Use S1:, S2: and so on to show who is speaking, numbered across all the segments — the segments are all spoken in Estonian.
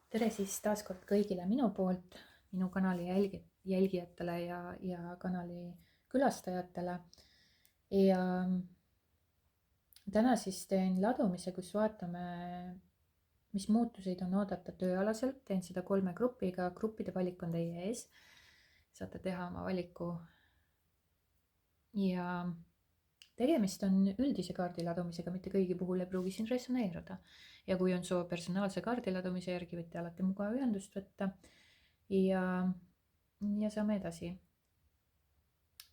S1: Tere siis taaskord kõigile minu poolt, minu kanali jälgijatele ja kanali külastajatele. Ja täna siis teen ladumise, kus vaatame, mis muutuseid on oodata tööalaselt. Teen seda 3 grupiga, gruppide valik on teie ees. Saate teha oma valiku. Ja tegemist on üldise kaardi ladumisega, mitte kõigi puhul ei pruugi siin resoneeruda. Ja kui on soov personaalse kaardi ladumise järgi, võite alati muga ühendust võtta ja saame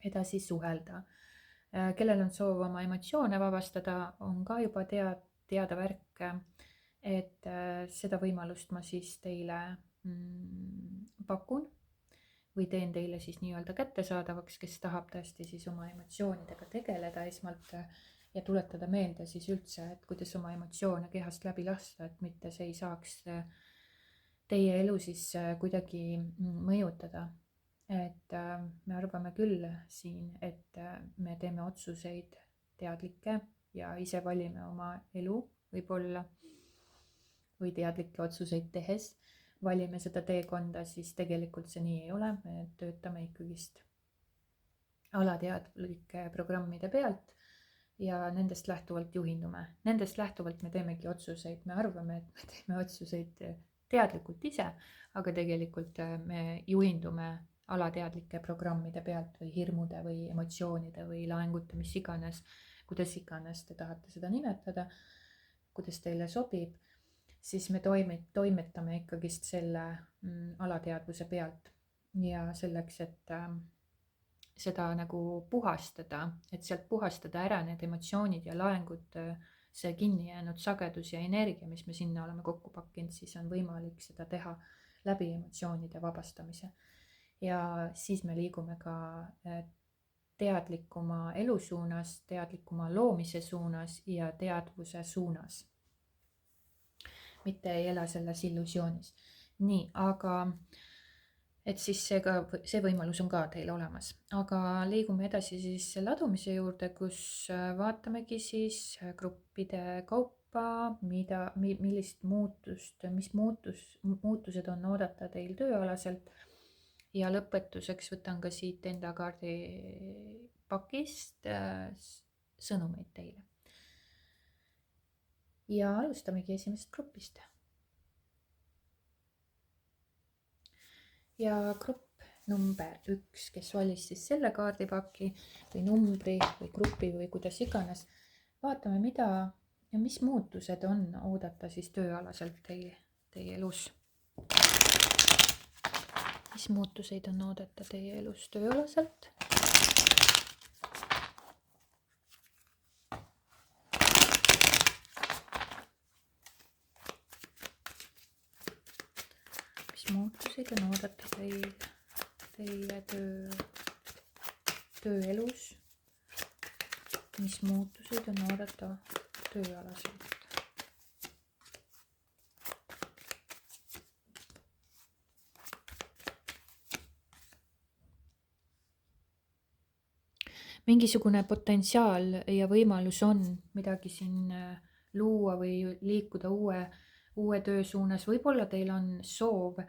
S1: edasi suhelda. Kellel on soov oma emotsioone vabastada, on ka juba teada värk, et seda võimalust ma siis teile pakun või teen teile siis nii-öelda kättesaadavaks, kes tahab tõesti siis oma emotsioonidega tegeleda esmalt ja tuletada meelde siis üldse, et kuidas oma emotsioone kehast läbi lasta, et mitte see ei saaks teie elu siis kuidagi mõjutada. Et me arvame küll siin, et me teeme otsuseid teadlikke ja ise valime oma elu võib-olla või teadlikke otsuseid tehes valime seda teekonda, siis tegelikult see nii ei ole. Me töötame ikkagist alateadlike programmide pealt ja nendest lähtuvalt juhindume. Nendest lähtuvalt me teemegi otsuseid. Me arvame, et me teeme otsuseid teadlikult ise, aga tegelikult me juhindume alateadlike programmide pealt või hirmude või emotsioonide või laengute, mis iganes, kuidas iganes te tahate seda nimetada, kuidas teile sobib. Siis me toimetame ikkagist selle alateadvuse pealt ja selleks, et seda nagu puhastada, et sealt puhastada ära need emotsioonid ja laengud, see kinni jäänud sagedus ja energia, mis me sinna oleme kokku pakkinud, siis on võimalik seda teha läbi emotsioonide vabastamise. Ja siis me liigume ka teadlikuma elu suunas, teadlikuma loomise suunas ja teadvuse suunas. Mitte ei ela selles illusioonis. Nii, aga et siis see võimalus on ka teil olemas. Aga liigume edasi siis ladumise juurde, kus vaatamegi siis gruppide kaupa, millist muutust, mis muutused on oodata teil tööalaselt. Ja lõpetuseks võtan ka siit enda kaardi pakist sõnumeid teile. Ja alustamegi esimesest grupist. Ja grupp number 1, kes valis siis selle kaardipaki või numbri või grupi või kuidas iganes. Vaatame, mida ja mis muutused on oodata siis tööalaselt teie elus. Mis muutuseid on oodata teie elus tööalaselt? Mis muutuseid on oodata teie tööelus? Mis muutuseid on oodata tööalaselt? Mingisugune potentsiaal ja võimalus on midagi siin luua või liikuda uue töö suunas. Võib-olla teil on soov,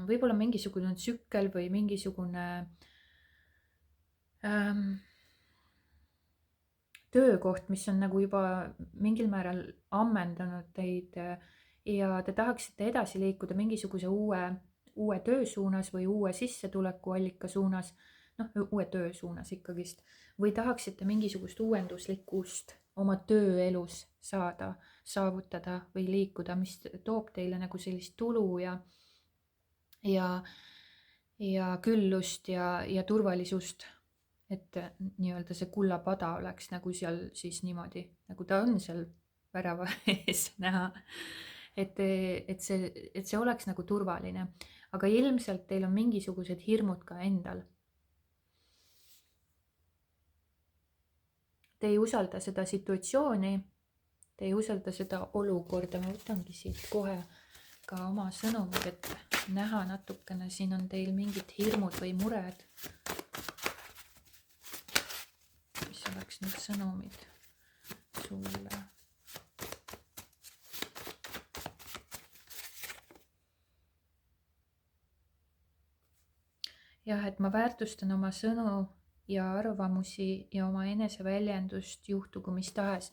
S1: võib-olla mingisugune tsükkel või mingisugune töökoht, mis on nagu juba mingil määral ammendanud teid ja te tahaksite edasi liikuda mingisuguse uue töö suunas või uue sissetulekuallika suunas. Uue töö suunas ikkagist, või tahaksite mingisugust uuenduslikkust oma tööelus saavutada või liikuda, mis toob teile nagu sellist tulu ja küllust ja turvalisust, et nii-öelda see kullapada oleks nagu seal siis niimoodi, nagu ta on seal värava ees näha, et see oleks nagu turvaline, aga ilmselt teil on mingisugused hirmud ka endal. Te ei usalda seda situatsiooni, te ei usalda seda olukorda. Ma võtangi siit kohe ka oma sõnumid, et näha natukene, siin on teil mingid hirmud või mured. Mis oleks need sõnumid sulle? jah, et ma väärtustan oma sõnu ja arvamusi ja oma eneseväljendust, juhtugu mis tahes.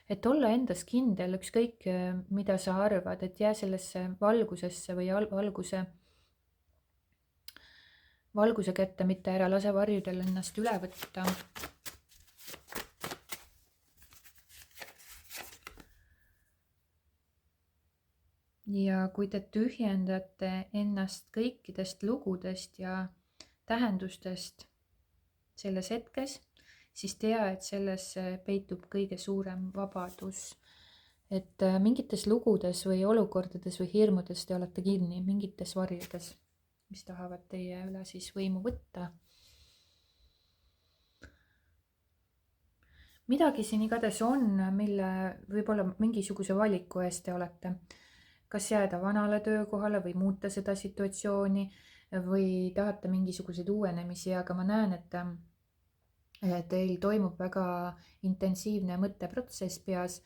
S1: Et olla endas kindel, ükskõik mida sa arvad, et jää sellesse valgusesse või valguse kätte, mitte ära lase varjudel ennast üle võtta. Ja kui te tühjendate ennast kõikidest lugudest ja tähendustest selles hetkes, siis tea, et selles peitub kõige suurem vabadus. Et mingites lugudes või olukordades või hirmudes te olete kinni, mingites varjudes, mis tahavad teie üle siis võimu võtta. Midagi siin igatahes on, mille võib-olla mingisuguse valiku eest te olete. Kas jääda vanale töökohale või muuta seda situatsiooni või tahate mingisuguseid uuenemisi, aga ma näen, et teil toimub väga intensiivne mõtteprotsess peas,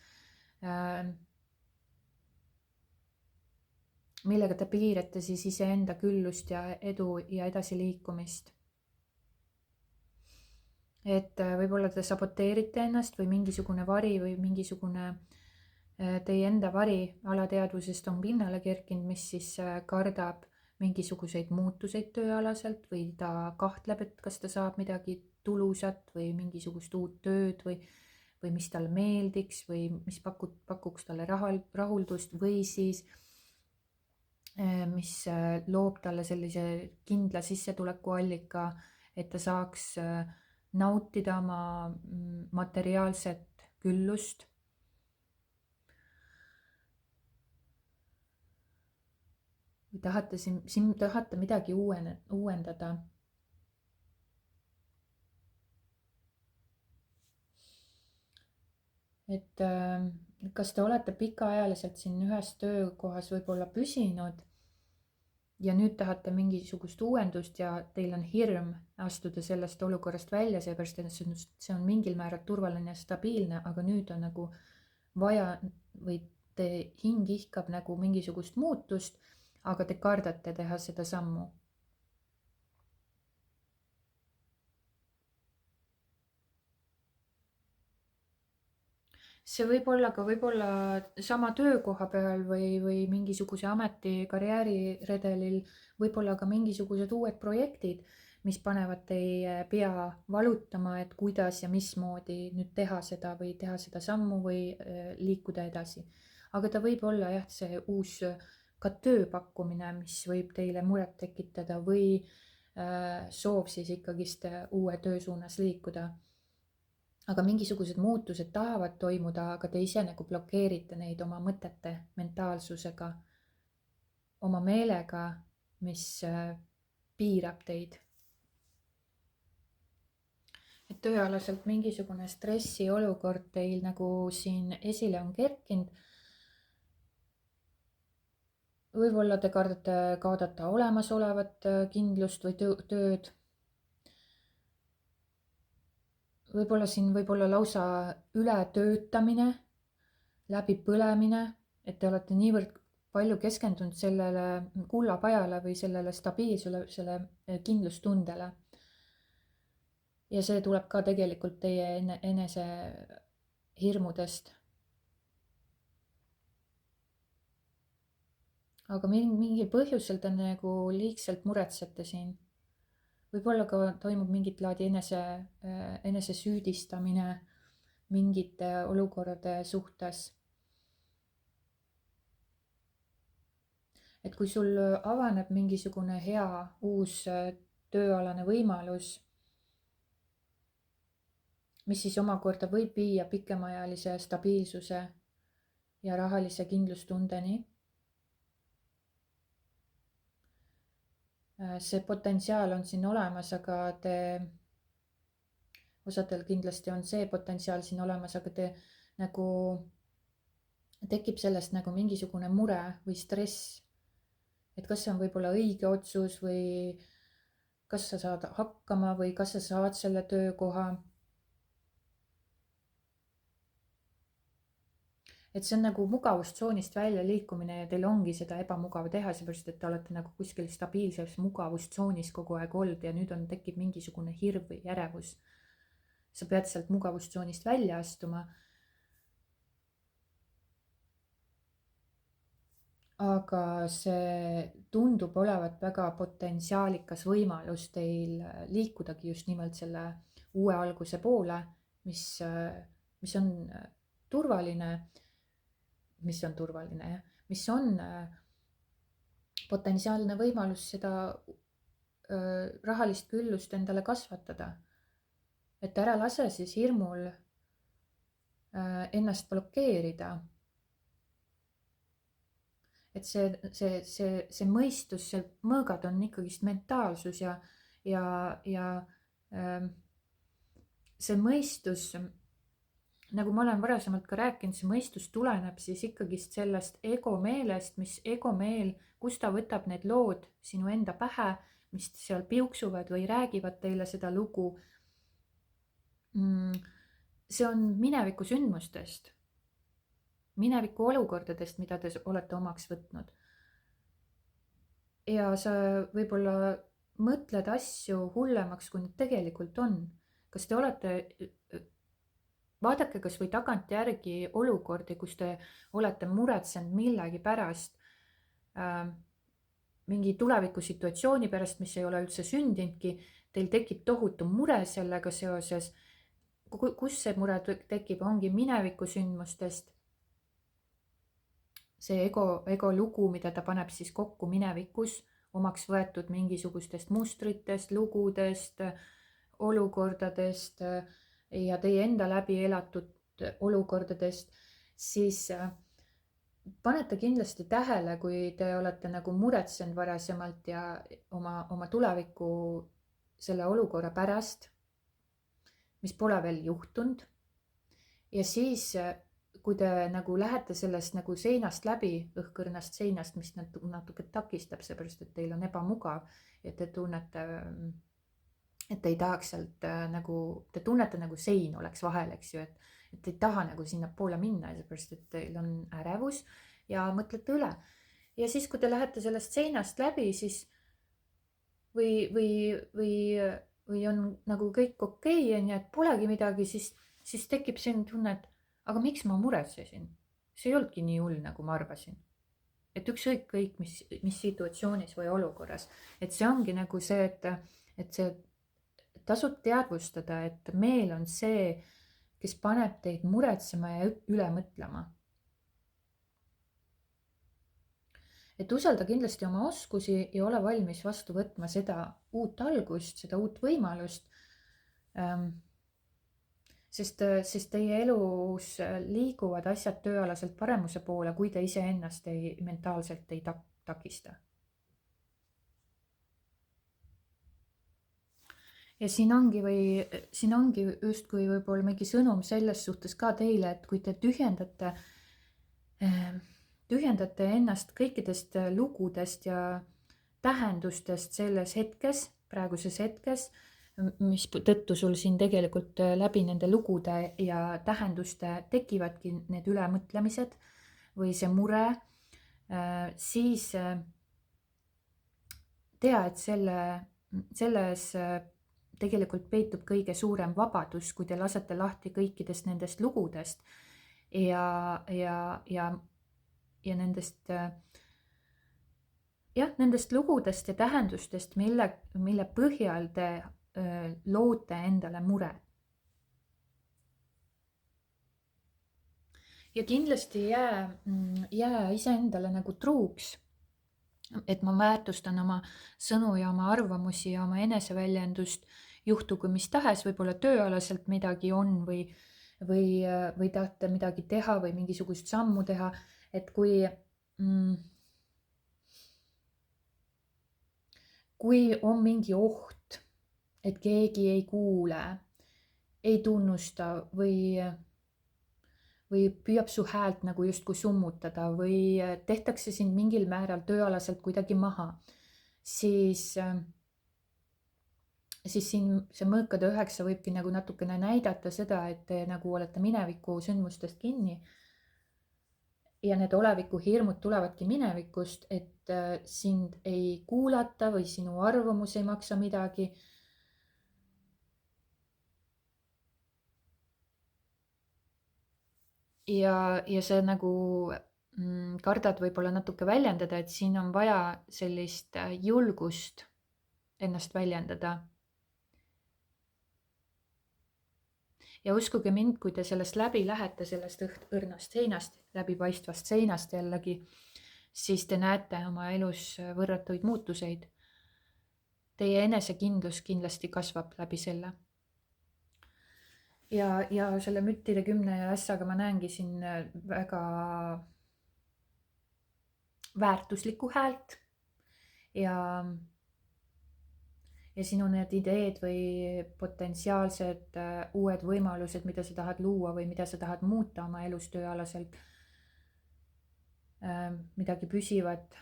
S1: millega te piirate siis iseenda küllust ja edu ja edasiliikumist. Et võib-olla te saboteerite ennast või mingisugune vari või mingisugune teie enda vari alateadvusest on pinnale kerkinud, mis siis kardab mingisuguseid muutuseid tööalaselt või ta kahtleb, et kas ta saab midagi tulusat või mingisugust uut tööd või mis talle meeldiks või mis pakuks talle rahuldust või siis mis loob talle sellise kindla sissetulekuallika, et ta saaks nautida oma materiaalset küllust. Või tahate midagi uuendada. Et kas te olete pikaajaliselt siin ühes töökohas võib-olla püsinud ja nüüd tahate mingisugust uuendust ja teil on hirm astuda sellest olukorrast välja, seepärast et see on mingil määral turvaline ja stabiilne, aga nüüd on nagu vaja või te hing ihkab nagu mingisugust muutust, aga te kardate teha seda sammu. See võib olla ka võib-olla sama töökoha peal või mingisuguse ameti karjääriredelil, võib-olla ka mingisugused uued projektid, mis panevad teie pea valutama, et kuidas ja mismoodi nüüd teha seda või teha seda sammu või liikuda edasi. Aga ta võib olla jah, see uus ka tööpakkumine, mis võib teile muret tekitada või soov siis ikkagist uue töö suunas liikuda. Aga mingisugused muutused tahavad toimuda, aga te ise nagu blokeerite neid oma mõtete, mentaalsusega, oma meelega, mis piirab teid. Et tööalaselt mingisugune stressiolukord teil nagu siin esile on kerkinud. Võib-olla te kardate kaotada olemasolevat kindlust või tööd. Võib-olla siin võib-olla lausa ületöötamine, läbipõlemine, et te olete niivõrd palju keskendunud sellele kullapajale või sellele stabiilsule, selle kindlustundele. Ja see tuleb ka tegelikult teie enese hirmudest. Aga mingil põhjusel te nagu liigselt muretsete siin. Võib-olla ka toimub mingit laadi enese süüdistamine mingite olukorrade suhtes. Et kui sul avaneb mingisugune hea uus tööalane võimalus, mis siis omakorda võib viia pikemaajalise stabiilsuse ja rahalise kindlustundeni, see potentsiaal on siin olemas, aga osadel kindlasti on see potentsiaal siin olemas, aga te nagu tekib sellest nagu mingisugune mure või stress, et kas see on võib-olla õige otsus või kas sa saad hakkama või kas sa saad selle töökoha. et see on nagu mugavustsoonist välja liikumine ja teil ongi seda ebamugav teha, seepärast et te olete nagu kuskil stabiilses mugavustsoonis kogu aeg olnud ja nüüd tekib mingisugune hirm või ärevus. sa pead sealt mugavustsoonist välja astuma. aga see tundub olevat väga potentsiaalikas võimalus teil liikudagi just nimelt selle uue alguse poole, mis on turvaline, mis on potentsiaalne võimalus seda rahalist küllust endale kasvatada. Et ära lase siis hirmul ennast blokeerida. Et see mõistus, see mõõgad on ikkagist mentaalsus ja see mõistus, nagu ma olen varasemalt ka rääkinud, see mõistus tuleneb siis ikkagist sellest egomeelest, mis egomeel, kus ta võtab need lood sinu enda pähe, mis seal piuksuvad või räägivad teile seda lugu. See on mineviku sündmustest, mineviku olukordadest, mida te olete omaks võtnud. Ja sa võib-olla mõtled asju hullemaks, kui need tegelikult on. Kas te olete, vaadake kas või tagantjärgi olukordi, kus te olete muretsenud millegi pärast, mingi tulevikusituatsiooni pärast, mis ei ole üldse sündinudki, teil tekib tohutu mure sellega seoses. Kus see mure tekib, ongi mineviku sündmustest. See ego lugu, mida ta paneb siis kokku minevikus, omaks võetud mingisugustest mustritest, lugudest, olukordadest ja teie enda läbi elatud olukordadest, siis panete kindlasti tähele, kui te olete nagu muretsenud varasemalt ja oma tuleviku selle olukorra pärast, mis pole veel juhtunud. Ja siis, kui te nagu lähete sellest nagu seinast läbi, õhkõrnast seinast, mis natuke takistab, seepärast, et teil on ebamugav ja te tunnete, et te ei tahaks sealt nagu, te tunnete nagu sein oleks vahel, eks ju, et ei taha nagu sinna poole minna, seepärast, et teil on ärevus ja mõtlete üle. Ja siis, kui te lähete sellest seinast läbi, siis või on nagu kõik okei, et polegi midagi, siis tekib selline tunne, et aga miks ma muretsesin? See ei olnudki nii hull, nagu ma arvasin. Et ükskõik kõik, mis situatsioonis või olukorras. Et see ongi nagu see, et see tasub teadvustada, et meel on see, kes paneb teid muretsema ja üle mõtlema. Et usalda kindlasti oma oskusi ja ole valmis vastu võtma seda uut algust, seda uut võimalust. Sest teie elus liiguvad asjad tööalaselt paremuse poole, kui te iseennast mentaalselt ei takista. Ja siin ongi justkui võib-olla mingi sõnum selles suhtes ka teile, et kui te tühjendate ennast kõikidest lugudest ja tähendustest selles hetkes, praeguses hetkes, mis tõttu sul siin tegelikult läbi nende lugude ja tähenduste tekivadki need ülemõtlemised või see mure, siis tea, et selles tegelikult peitub kõige suurem vabadus, kui te lasete lahti kõikidest nendest lugudest ja nendest lugudest ja tähendustest, mille põhjal te loote endale mure. Ja kindlasti jää iseendale nagu truuks, et ma väärtustan oma sõnu ja oma arvamusi ja oma eneseväljendust, juhtugu mis tahes, võib-olla tööalaselt midagi on või tahate midagi teha või mingisugust sammu teha, et kui on mingi oht, et keegi ei kuule, ei tunnusta või püüab su häält nagu justkui summutada või tehtakse sind mingil määral tööalaselt kuidagi maha, siis siin see mõõkade 9 võibki nagu natukene näidata seda, et te nagu olete mineviku sündmustest kinni. ja need oleviku hirmud tulevadki minevikust, et sind ei kuulata või sinu arvamus ei maksa midagi. ja see nagu kardad võib-olla natuke väljendada, et siin on vaja sellist julgust ennast väljendada. Ja uskuge mind, kui te sellest läbi lähete, sellest õrnast seinast, läbipaistvast seinast jällegi, siis te näete oma elus võrratuid muutuseid. Teie enesekindlus kindlasti kasvab läbi selle. Ja selle müttide 10 ässaga ma näengi siin väga väärtuslikku häält ja sinu need ideed või potentsiaalsed uued võimalused, mida sa tahad luua või mida sa tahad muuta oma elus tööalaselt, midagi püsivat,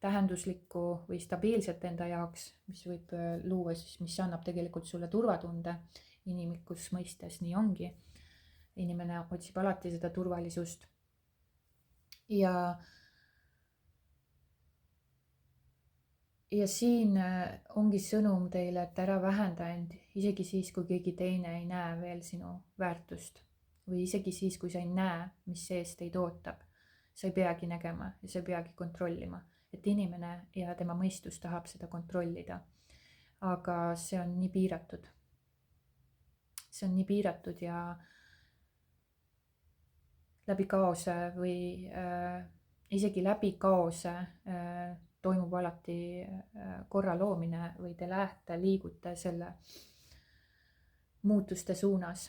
S1: tähenduslikku või stabiilset enda jaoks, mis võib luua siis, mis annab tegelikult sulle turvatunde. Inimlikus mõistes nii ongi. Inimene otsib alati seda turvalisust. Ja siin ongi sõnum teile, et ära vähenda end, isegi siis, kui keegi teine ei näe veel sinu väärtust. Või isegi siis, kui sa ei näe, mis sees teid ootab. Sa ei peagi nägema ja sa ei peagi kontrollima. Et inimene ja tema mõistus tahab seda kontrollida. Aga see on nii piiratud. See on nii piiratud ja läbi kaose või isegi läbi kaose toimub alati korra loomine või te lähete, liigute selle muutuste suunas.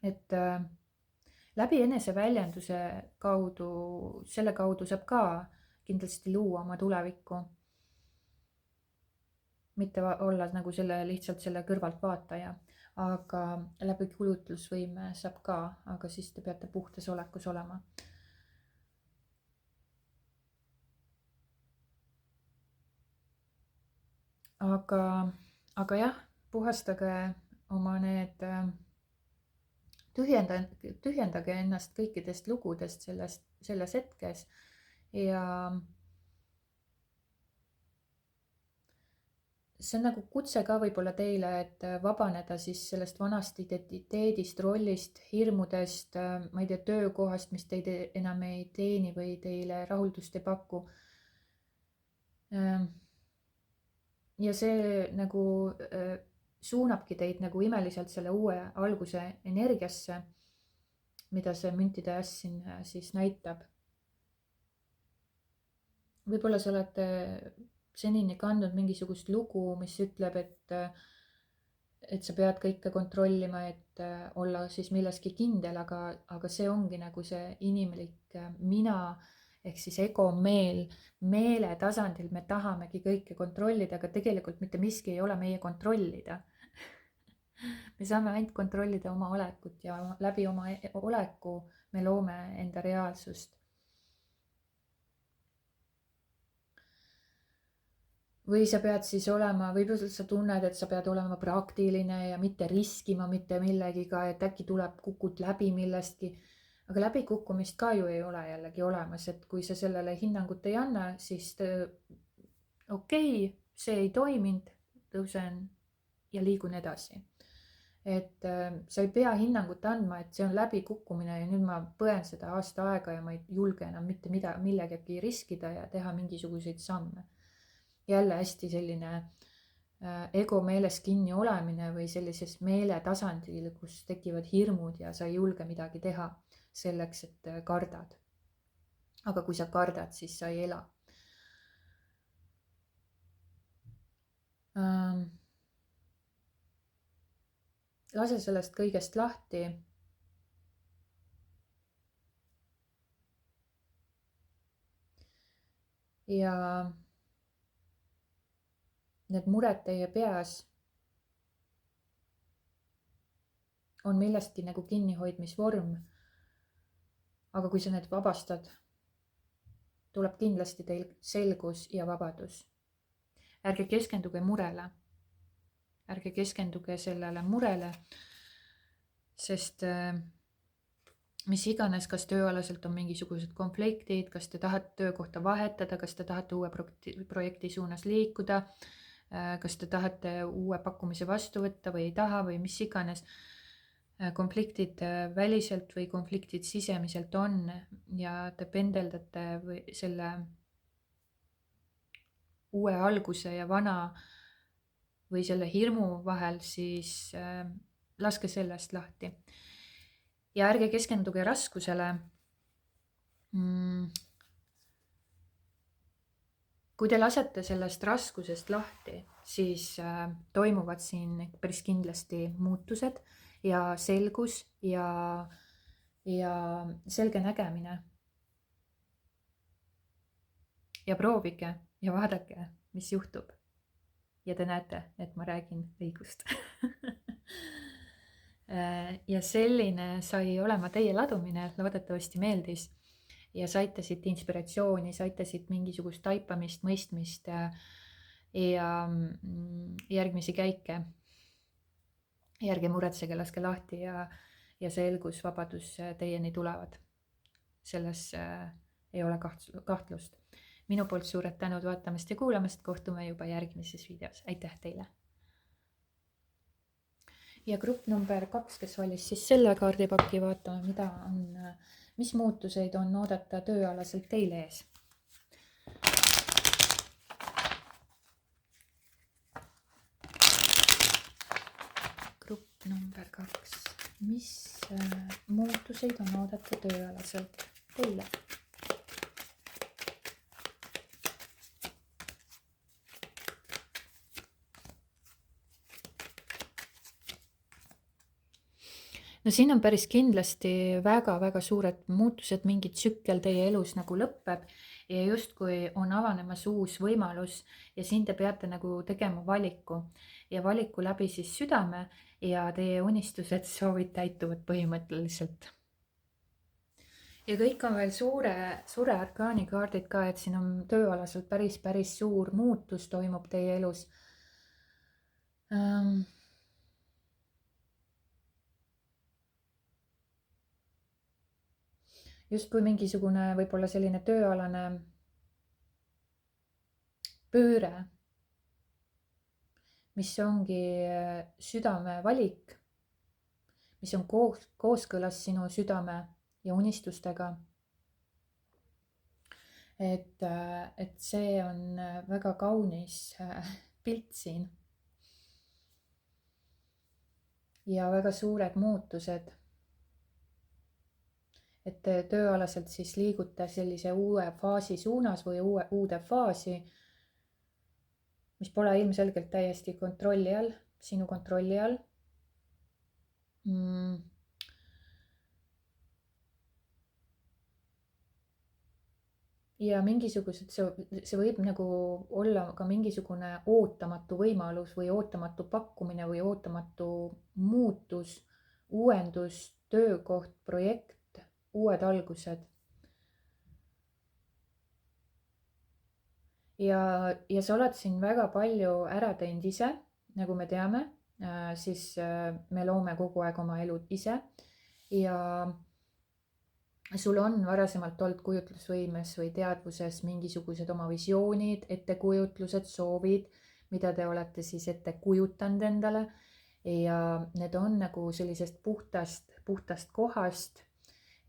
S1: Et läbi eneseväljenduse kaudu, selle kaudu saab ka kindlasti luua oma tulevikku. Mitte olla nagu lihtsalt selle kõrvaltvaataja, aga läbi kulutlusvõime saab ka, aga siis te peate puhtas olekus olema. Aga jah, puhastage oma need, tühjendage ennast kõikidest lugudest selles hetkes ja see on nagu kutse ka võib-olla teile, et vabaneda siis sellest vanast identiteedist, rollist, hirmudest, ma ei tea, töökohast, mis teid enam ei teeni või teile rahuldust ei paku. Ja see nagu suunabki teid nagu imeliselt selle uue alguse energiasse, mida see müntide äss siin siis näitab. Võib-olla sa olete senini kandnud mingisugust lugu, mis ütleb, et sa pead kõike kontrollima, et olla siis milleski kindel, aga see ongi nagu see inimlik mina ehk siis ego meele tasandil me tahamegi kõike kontrollida, aga tegelikult mitte miski ei ole meie kontrollida. Me saame ainult kontrollida oma olekut ja läbi oma oleku me loome enda reaalsust. Või sa pead siis olema, võib-olla sa tunned, et sa pead olema praktiline ja mitte riskima mitte millegiga, et äkki kukud läbi millestki. Aga läbikukkumist ka ju ei ole jällegi olemas, et kui sa sellele hinnangut ei anna, siis okei, see ei toiminud, tõusen ja liigun edasi. Et sa ei pea hinnangut andma, et see on läbikukkumine ja nüüd ma põen seda aasta aega ja ma ei julge enam mitte millegagi riskida ja teha mingisuguseid samme. Jälle hästi selline ego meeles kinni olemine või sellises meele tasandil, kus tekivad hirmud ja sa ei julge midagi teha selleks, et kardad. Aga kui sa kardad, siis sa ei ela. Lase sellest kõigest lahti. Ja need mured teie peas on millestki nagu kinnihoidmisvorm. Aga kui sa need vabastad, tuleb kindlasti teil selgus ja vabadus. Ärge keskenduge murele. Ärge keskenduge sellele murele, sest mis iganes, kas tööalaselt on mingisugused konfliktid, kas te tahate töökohta vahetada, kas te tahate uue projekti suunas liikuda, kas te tahate uue pakkumise vastu võtta või ei taha või mis iganes. Konfliktid väliselt või konfliktid sisemiselt on ja te pendeldate või selle uue alguse ja vana või selle hirmu vahel, siis laske sellest lahti. Ja ärge keskenduge raskusele. Kui te lasete sellest raskusest lahti, siis toimuvad siin päris kindlasti muutused ja selgus ja selge nägemine. Ja proovige ja vaadake, mis juhtub. Ja te näete, et ma räägin õigust. Ja selline sai olema teie ladumine, loodetavasti meeldis ja saite siit inspiratsiooni, saite siit mingisugust taipamist, mõistmist ja järgmisi käike. Ärge muretsege, laske lahti ja selgus, vabadus teieni tulevad. Selles ei ole kahtlust. Minu poolt suured tänud vaatamast ja kuulamast, kohtume juba järgmises videos. Aitäh teile! Ja grupp number 2, kes valis siis selle kaardipaki, vaatame, mis muutuseid on oodata tööalaselt teile ees. Grupp number 2, mis muutuseid on oodata tööalaselt teile? No siin on päris kindlasti väga-väga suured muutused, mingi tsükkel teie elus nagu lõpeb ja justkui on avanemas uus võimalus ja siin te peate nagu tegema valiku ja valiku läbi siis südame ja teie unistused, soovid täituvad põhimõtteliselt. Ja kõik on veel suure arkaani kaardid ka, et siin on tööalaselt päris suur muutus toimub teie elus. Justkui mingisugune võib-olla selline tööalane pööre, mis ongi südame valik, mis on kooskõlas sinu südame ja unistustega. Et see on väga kaunis pilt siin. Ja väga suured muutused. Et te tööalaselt siis liigute sellise uue faasi suunas või uude faasi, mis pole ilmselgelt täiesti kontrolli all, sinu kontrolli all. Ja mingisugused, see võib nagu olla ka mingisugune ootamatu võimalus või ootamatu pakkumine või ootamatu muutus, uuendus, töökoht, projekt. Uued algused. Ja sa oled siin väga palju ära teinud ise, nagu me teame, siis me loome kogu aeg oma elu ise ja sul on varasemalt olnud kujutlusvõimes või teadvuses mingisugused oma visioonid, ettekujutlused, soovid, mida te olete siis ette kujutanud endale ja need on nagu sellisest puhtast kohast.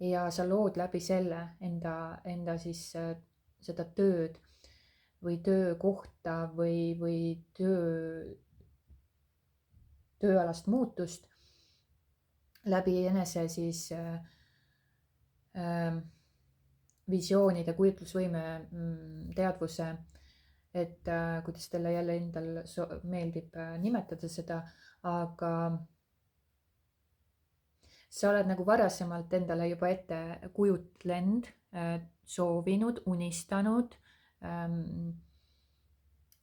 S1: Ja sa lood läbi selle enda siis seda tööd või töökohta või tööalast muutust läbi enese siis visioonide, kujutlusvõime, teadvuse, et kuidas teile jälle endal meeldib nimetada seda, aga sa oled nagu varasemalt endale juba ette kujutlenud, soovinud, unistanud,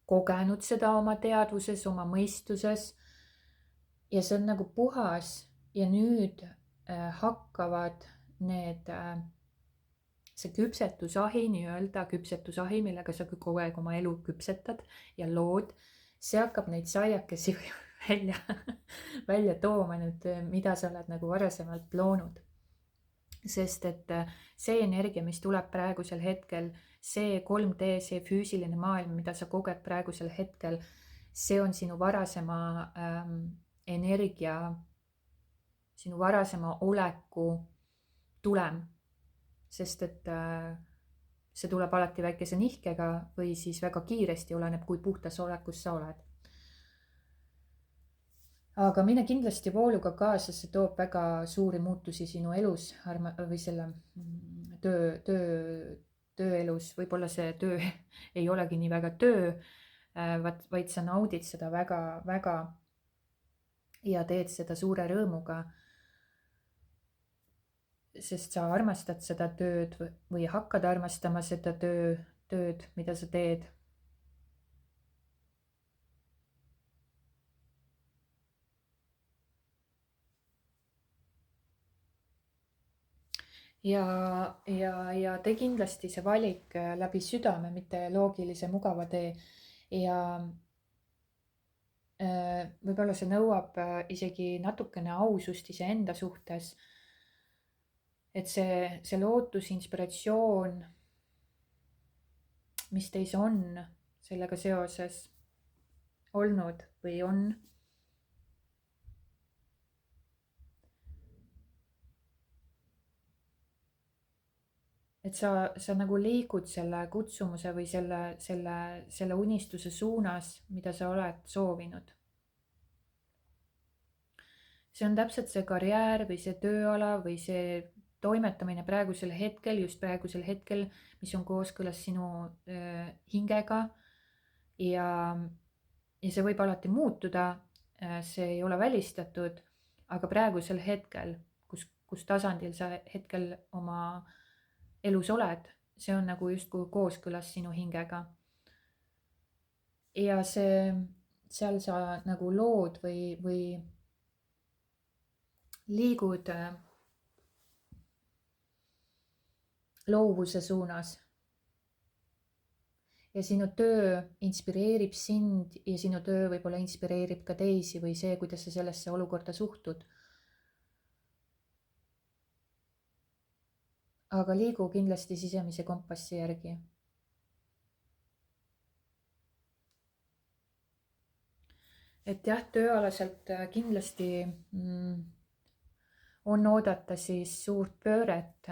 S1: kogenud seda oma teadvuses, oma mõistuses ja see on nagu puhas ja nüüd hakkavad see küpsetusahi, millega sa kogu aeg oma elu küpsetad ja lood, see hakkab neid saiakesi välja tooma nüüd, mida sa oled nagu varasemalt loonud. sest et see energia, mis tuleb praegusel hetkel, see 3D, see füüsiline maailm, mida sa koged praegusel hetkel, see on sinu varasema energia, sinu varasema oleku tulem, sest et see tuleb alati väikese nihkega või siis väga kiiresti, oleneb, kui puhtas olekus sa oled. Aga mine kindlasti vooluga kaasa, see toob väga suuri muutusi sinu elus või selle tööelus. Võib-olla see töö ei olegi nii väga töö, vaid sa naudid seda väga ja teed seda suure rõõmuga, sest sa armastad seda tööd või hakkad armastama seda tööd, mida sa teed. Ja tee kindlasti see valik läbi südame, mitte loogilise mugava tee. Ja võib-olla see nõuab isegi natukene ausust iseenda suhtes. Et see lootus, inspiratsioon, mis teis on sellega seoses olnud või on, et sa nagu liigud selle kutsumuse või selle unistuse suunas, mida sa oled soovinud. See on täpselt see karjäär või see tööala või see toimetamine praegusel hetkel, just praegusel hetkel, mis on kooskõlas sinu hingega. Ja see võib alati muutuda, see ei ole välistatud, aga praegusel hetkel, kus tasandil sa hetkel oma elus oled, see on nagu justkui kooskõlas sinu hingega. Ja seal sa nagu lood või liigud loovuse suunas. Ja sinu töö inspireerib sind ja sinu töö võib-olla inspireerib ka teisi või see, kuidas sa sellesse olukorda suhtud. Aga liigu kindlasti sisemise kompassi järgi. Et jah, tööalaselt kindlasti on oodata siis suurt pööret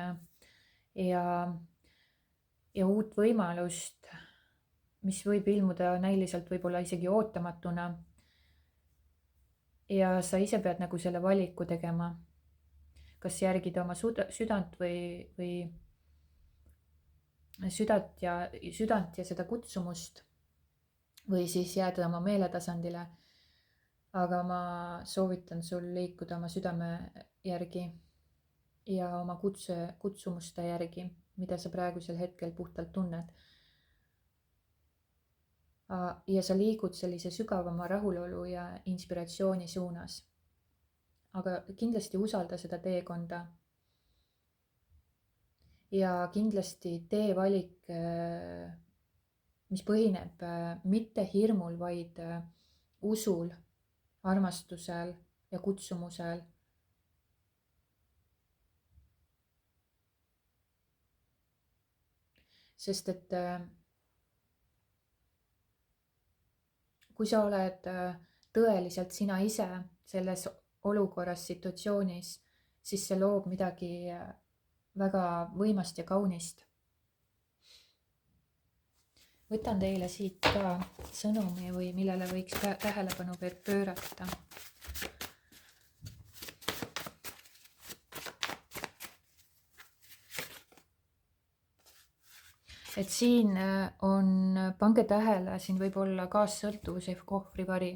S1: ja uut võimalust, mis võib ilmuda näiliselt võib-olla isegi ootamatuna. Ja sa ise pead nagu selle valiku tegema, kas järgida oma südant või südant ja seda kutsumust või siis jääda oma meeletasandile. Aga ma soovitan sul liikuda oma südame järgi ja oma kutsumuste järgi, mida sa praegusel hetkel puhtalt tunned. Ja sa liigud sellise sügavama rahulolu ja inspiratsiooni suunas. Aga kindlasti usalda seda teekonda. Ja kindlasti tee valik, mis põhineb mitte hirmul, vaid usul, armastusel ja kutsumusel. Sest et kui sa oled tõeliselt sina ise selles olukorras, situatsioonis, siis see loob midagi väga võimast ja kaunist. Võtan teile siit ka sõnumi või millele võiks tähelepanu pöörata. Et siin on, pange tähele, siin võib olla kaassõltuvus ehk ohvrivari.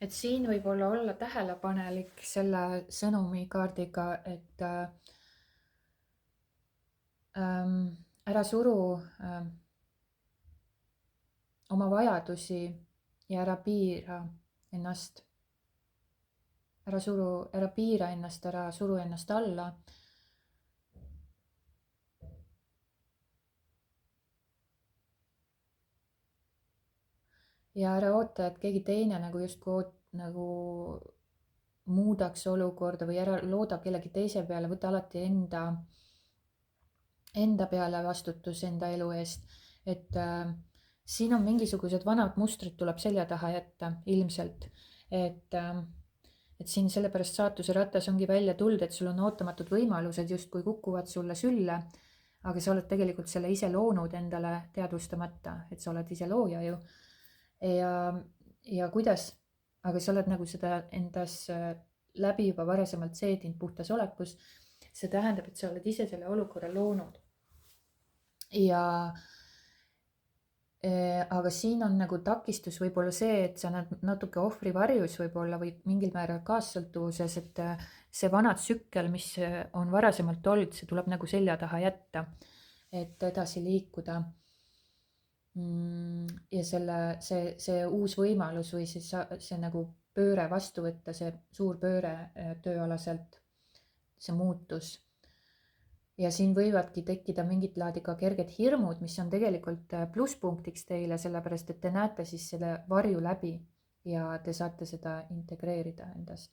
S1: Et siin võib olla tähelepanelik selle sõnumikaardiga, et ära suru oma vajadusi ja ära piira ennast. Ära piira ennast, ära suru ennast alla. Ja ära oota, et keegi teine nagu justkui nagu muudaks olukorda või ära looda kellegi teise peale, võta alati enda peale vastutus enda elu eest. Et siin on mingisugused vanad mustrid tuleb selja taha jätta ilmselt, et siin sellepärast saatuse ratas ongi välja tulnud, et sul on ootamatud võimalused justkui kukuvad sulle sülle, aga sa oled tegelikult selle ise loonud endale teadvustamata, et sa oled ise looja ju. ja kuidas, aga sa oled nagu seda endas läbi juba varasemalt seedinud puhtas olekus. See tähendab, et sa oled ise selle olukorra loonud. Aga siin on nagu takistus võib-olla see, et sa näed natuke ohvrivarjus võib-olla või mingil määral kaassõltuvuses, et see vana tsükkel, mis on varasemalt olnud, see tuleb nagu selja taha jätta, et edasi liikuda. Ja see uus võimalus või see nagu pööre vastu võtta, see suur pööre tööalaselt, see muutus. Ja siin võivadki tekkida mingit laadi ka kerged hirmud, mis on tegelikult plusspunktiks teile, sellepärast et te näete siis selle varju läbi ja te saate seda integreerida endas,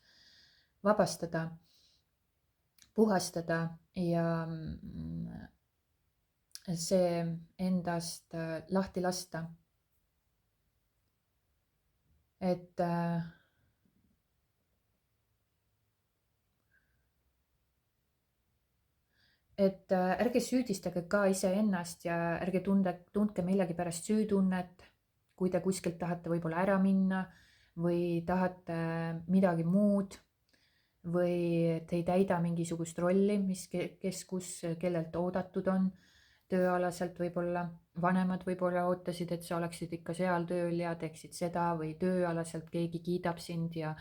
S1: vabastada, puhastada ja see endast lahti lasta. Et ärge süüdistage ka iseennast ja ärge tundke millegipärast süütunnet, kui te kuskilt tahate võib-olla ära minna või tahate midagi muud või te ei täida mingisugust rolli, mis kes kus kellelt oodatud on tööalaselt. Võib-olla vanemad võib-olla ootasid, et sa oleksid ikka seal tööl ja teeksid seda, või tööalaselt keegi kiidab sind ja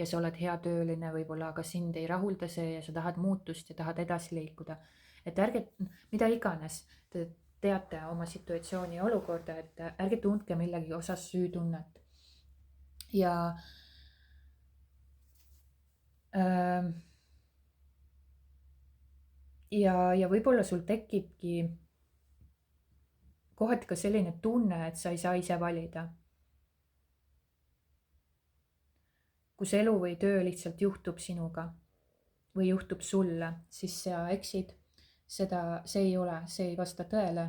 S1: sa oled hea tööline võib-olla, aga sind ei rahulda see ja sa tahad muutust ja tahad edasi liikuda. Et ärge, mida iganes te teate oma situatsiooni ja olukorda, et ärge tundke millegi osas süütunnet. Ja võib-olla sul tekibki kohati ka selline tunne, et sa ei saa ise valida. Kus elu või töö lihtsalt juhtub sinuga või juhtub sulle, siis sa eksid. See ei ole, see ei vasta tõele.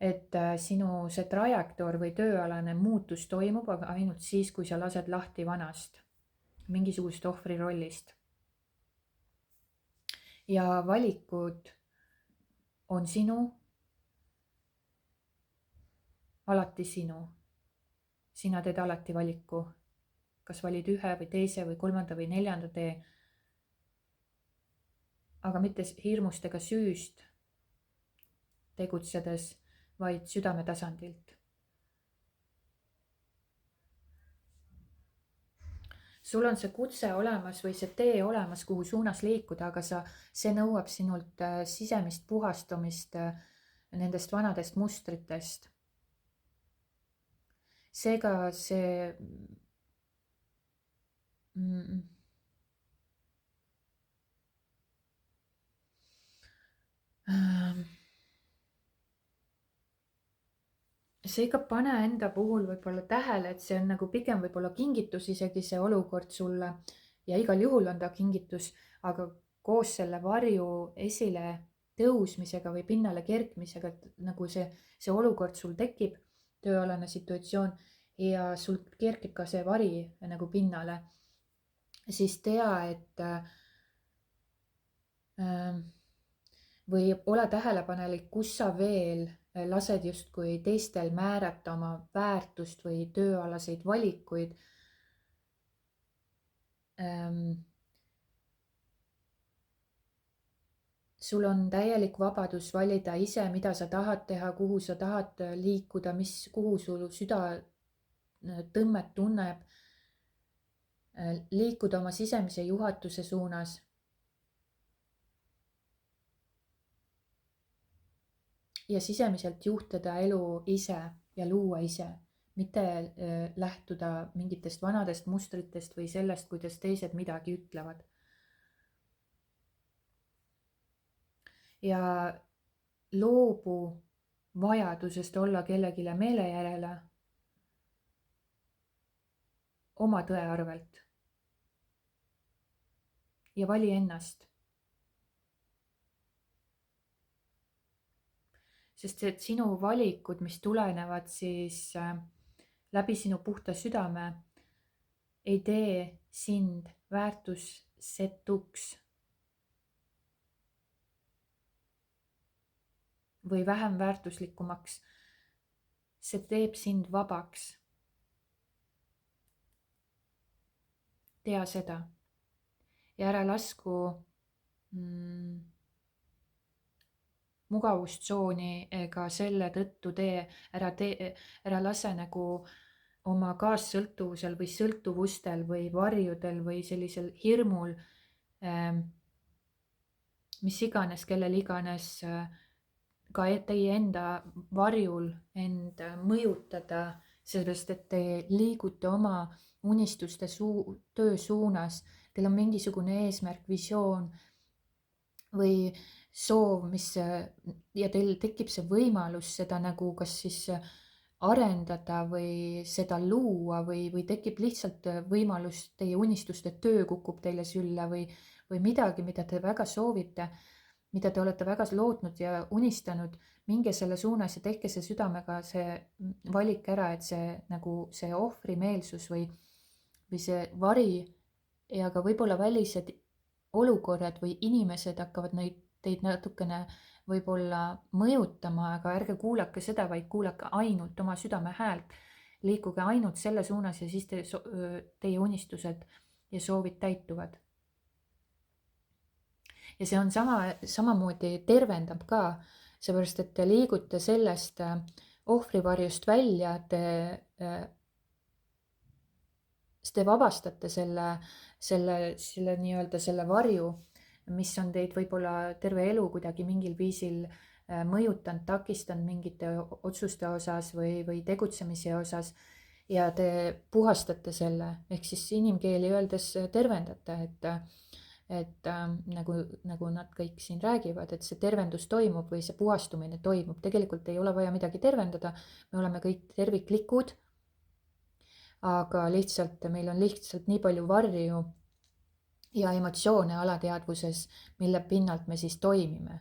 S1: Et sinu see trajektoor või tööalane muutus toimub aga ainult siis, kui sa lased lahti vanast, mingisugust ohvri rollist. Ja valikud on sinu, alati sinu. Sina teed alati valiku, kas valid ühe või teise või kolmanda või neljanda tee, aga mitte hirmust ega süüst tegutsedes, vaid südame tasandilt. Sul on see kutse olemas või see tee olemas, kuhu suunas liikuda, aga see nõuab sinult sisemist puhastumist nendest vanadest mustritest. Seega see seega pane enda puhul võib-olla tähele, et see on nagu pigem võib-olla kingitus isegi see olukord sulle ja igal juhul on ta kingitus, aga koos selle varju esile tõusmisega või pinnale kerkimisega, et nagu see olukord sul tekib, tööalane situatsioon, ja sul kerkib ka see vari nagu pinnale, siis tea, et või ole tähelepanelik, kus sa veel lased justkui teistel määrata oma väärtust või tööalaseid valikuid. Sul on täielik vabadus valida ise, mida sa tahad teha, kuhu sa tahad liikuda, kuhu sul süda tõmmet tunneb. Liikuda oma sisemise juhatuse suunas. Ja sisemiselt juhtada elu ise ja luua ise, mitte lähtuda mingitest vanadest mustritest või sellest, kuidas teised midagi ütlevad. Ja loobu vajadusest olla kellegile meele järele. oma tõe arvelt ja vali ennast. Sest et sinu valikud, mis tulenevad siis läbi sinu puhta südame, ei tee sind väärtusetuks või vähem väärtuslikumaks. See teeb sind vabaks. Tea seda ja ära lasku mugavustsooni ega selle tõttu ära lase nagu oma kaassõltuvusel või sõltuvustel või varjudel või sellisel hirmul, mis iganes, kellel iganes, ka teie enda varjul end mõjutada, sellepärast et te liigute oma unistuste töö suunas, teil on mingisugune eesmärk, visioon või soov, ja teil tekib see võimalus seda nagu kas siis arendada või seda luua või tekib lihtsalt võimalus, teie unistuste töö kukub teile sülle või midagi, mida te väga soovite, mida te olete väga lootnud ja unistanud, minge selle suunas ja tehke see südamega see valik ära, et see nagu see ohvrimeelsus või see vari ja ka võib-olla välised olukorrad või inimesed hakkavad teid natukene võib-olla mõjutama, aga ärge kuulake seda, vaid kuulake ainult oma südame häält. Liikuge ainult selle suunas ja siis teie unistused ja soovid täituvad. Ja see on samamoodi tervendab ka, seepärast et te liigute sellest ohvrivarjust välja, te vabastate selle nii-öelda selle varju, mis on teid võib-olla terve elu kuidagi mingil viisil mõjutanud, takistanud mingite otsuste osas või tegutsemise osas ja te puhastate selle, ehk siis inimkeeli öeldes tervendate, et nagu nad kõik siin räägivad, et see tervendus toimub või see puhastumine toimub, tegelikult ei ole vaja midagi tervendada, me oleme kõik terviklikud, aga lihtsalt meil on lihtsalt nii palju varju ja emotsioone alateadvuses, mille pinnalt me siis toimime.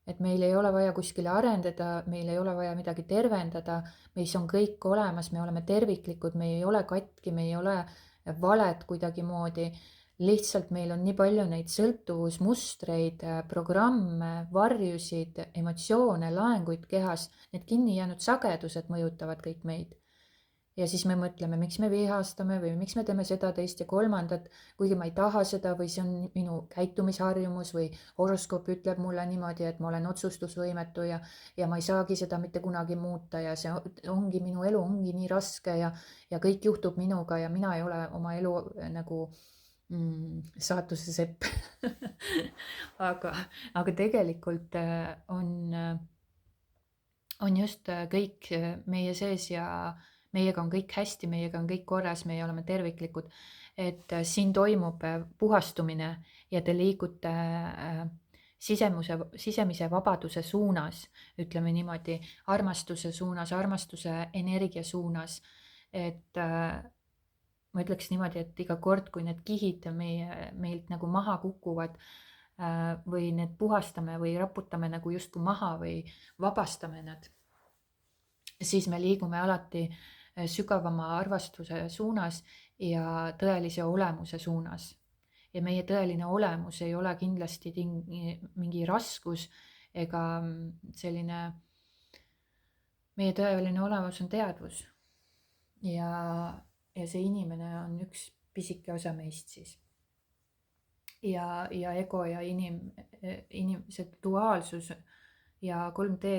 S1: Et meil ei ole vaja kuskile arendada, meil ei ole vaja midagi tervendada, meis on kõik olemas, me oleme terviklikud, me ei ole katki, me ei ole valed kuidagimoodi, lihtsalt meil on nii palju neid sõltuvusmustreid, programme, varjusid, emotsioone, laenguid kehas, need kinni jäänud sagedused mõjutavad kõik meid. Ja siis me mõtleme, miks me vihastame või miks me teeme seda, teist ja kolmandat, kuigi ma ei taha seda või see on minu käitumisharjumus või horoskoop ütleb mulle niimoodi, et ma olen otsustusvõimetu ja ma ei saagi seda mitte kunagi muuta ja see ongi minu elu, ongi nii raske ja kõik juhtub minuga ja mina ei ole oma elu nagu saatuse sepp. aga tegelikult on just kõik meie sees ja meiega on kõik hästi, meiega on kõik korras, meie oleme terviklikud, et siin toimub puhastumine ja te liigute sisemise vabaduse suunas, ütleme niimoodi, armastuse suunas, armastuse energia suunas, et ma ütleks niimoodi, et iga kord, kui need kihid meilt nagu maha kukuvad või need puhastame või raputame nagu justkui maha või vabastame nad, siis me liigume alati sügavama arvastuse suunas ja tõelise olemuse suunas. Ja meie tõeline olemus ei ole kindlasti mingi raskus ega selline, meie tõeline olemus on teadvus. Ja see inimene on üks pisike osa meist siis. Ja ego ja see duaalsus ja 3D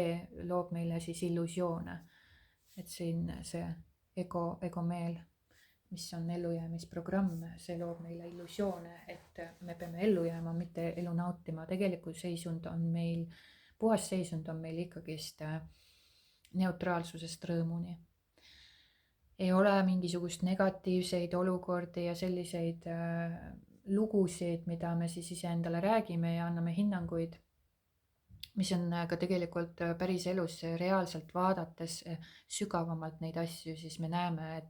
S1: loob meile siis illusioone. Et siin see ego meel, mis on ellujäämisprogramm, see loob meile illusioone, et me peame ellu jääma, mitte elu nautima. Tegelikult seisund on meil, puhas seisund on meil ikkagist neutraalsusest rõõmuni. Ei ole mingisugust negatiivseid olukordi ja selliseid lugusid, mida me siis iseendale räägime ja anname hinnanguid, mis on ka tegelikult päris elus reaalselt vaadates sügavamalt neid asju, siis me näeme,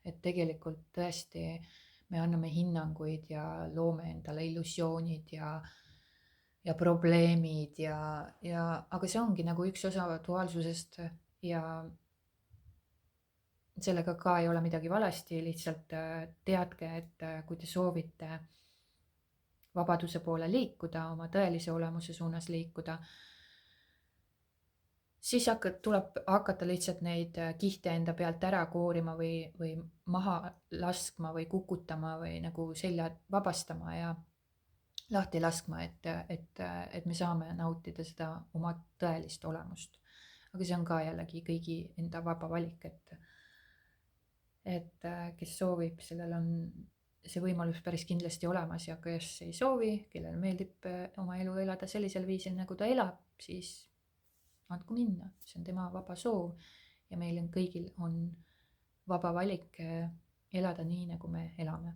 S1: et tegelikult tõesti me anname hinnanguid ja loome endale illusioonid ja probleemid aga see ongi nagu üks osa duaalsusest ja sellega ka ei ole midagi valesti, lihtsalt teadke, et kui te soovite vabaduse poole liikuda, oma tõelise olemuse suunas liikuda, siis tuleb hakata lihtsalt neid kihte enda pealt ära koorima või maha laskma või kukutama või nagu selja vabastama ja lahti laskma, et me saame nautida seda oma tõelist olemust. Aga see on ka jällegi kõigi enda vaba valik, et kes soovib, sellel on see võimalus päris kindlasti olemas ja kes ei soovi, kellel meeldib oma elu elada sellisel viisil, nagu ta elab, siis andku minna, see on tema vaba soov ja meil kõigil on vaba valik elada nii, nagu me elame.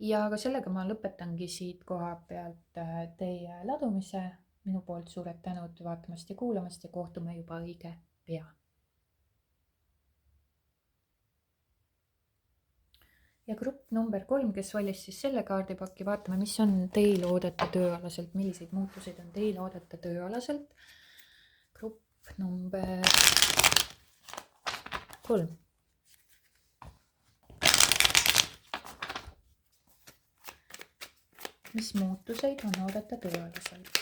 S1: Ja aga sellega ma lõpetangi siit koha pealt teie ladumise. Minu poolt suured tänud vaatamast ja kuulamast ja kohtume juba õige pea. Ja grupp number 3, kes valis siis selle kaardipaki, vaatame, mis on teil oodata tööalaselt, milliseid muutuseid on teil oodata tööalaselt. Grupp number 3. Mis muutuseid on oodata tööalaselt?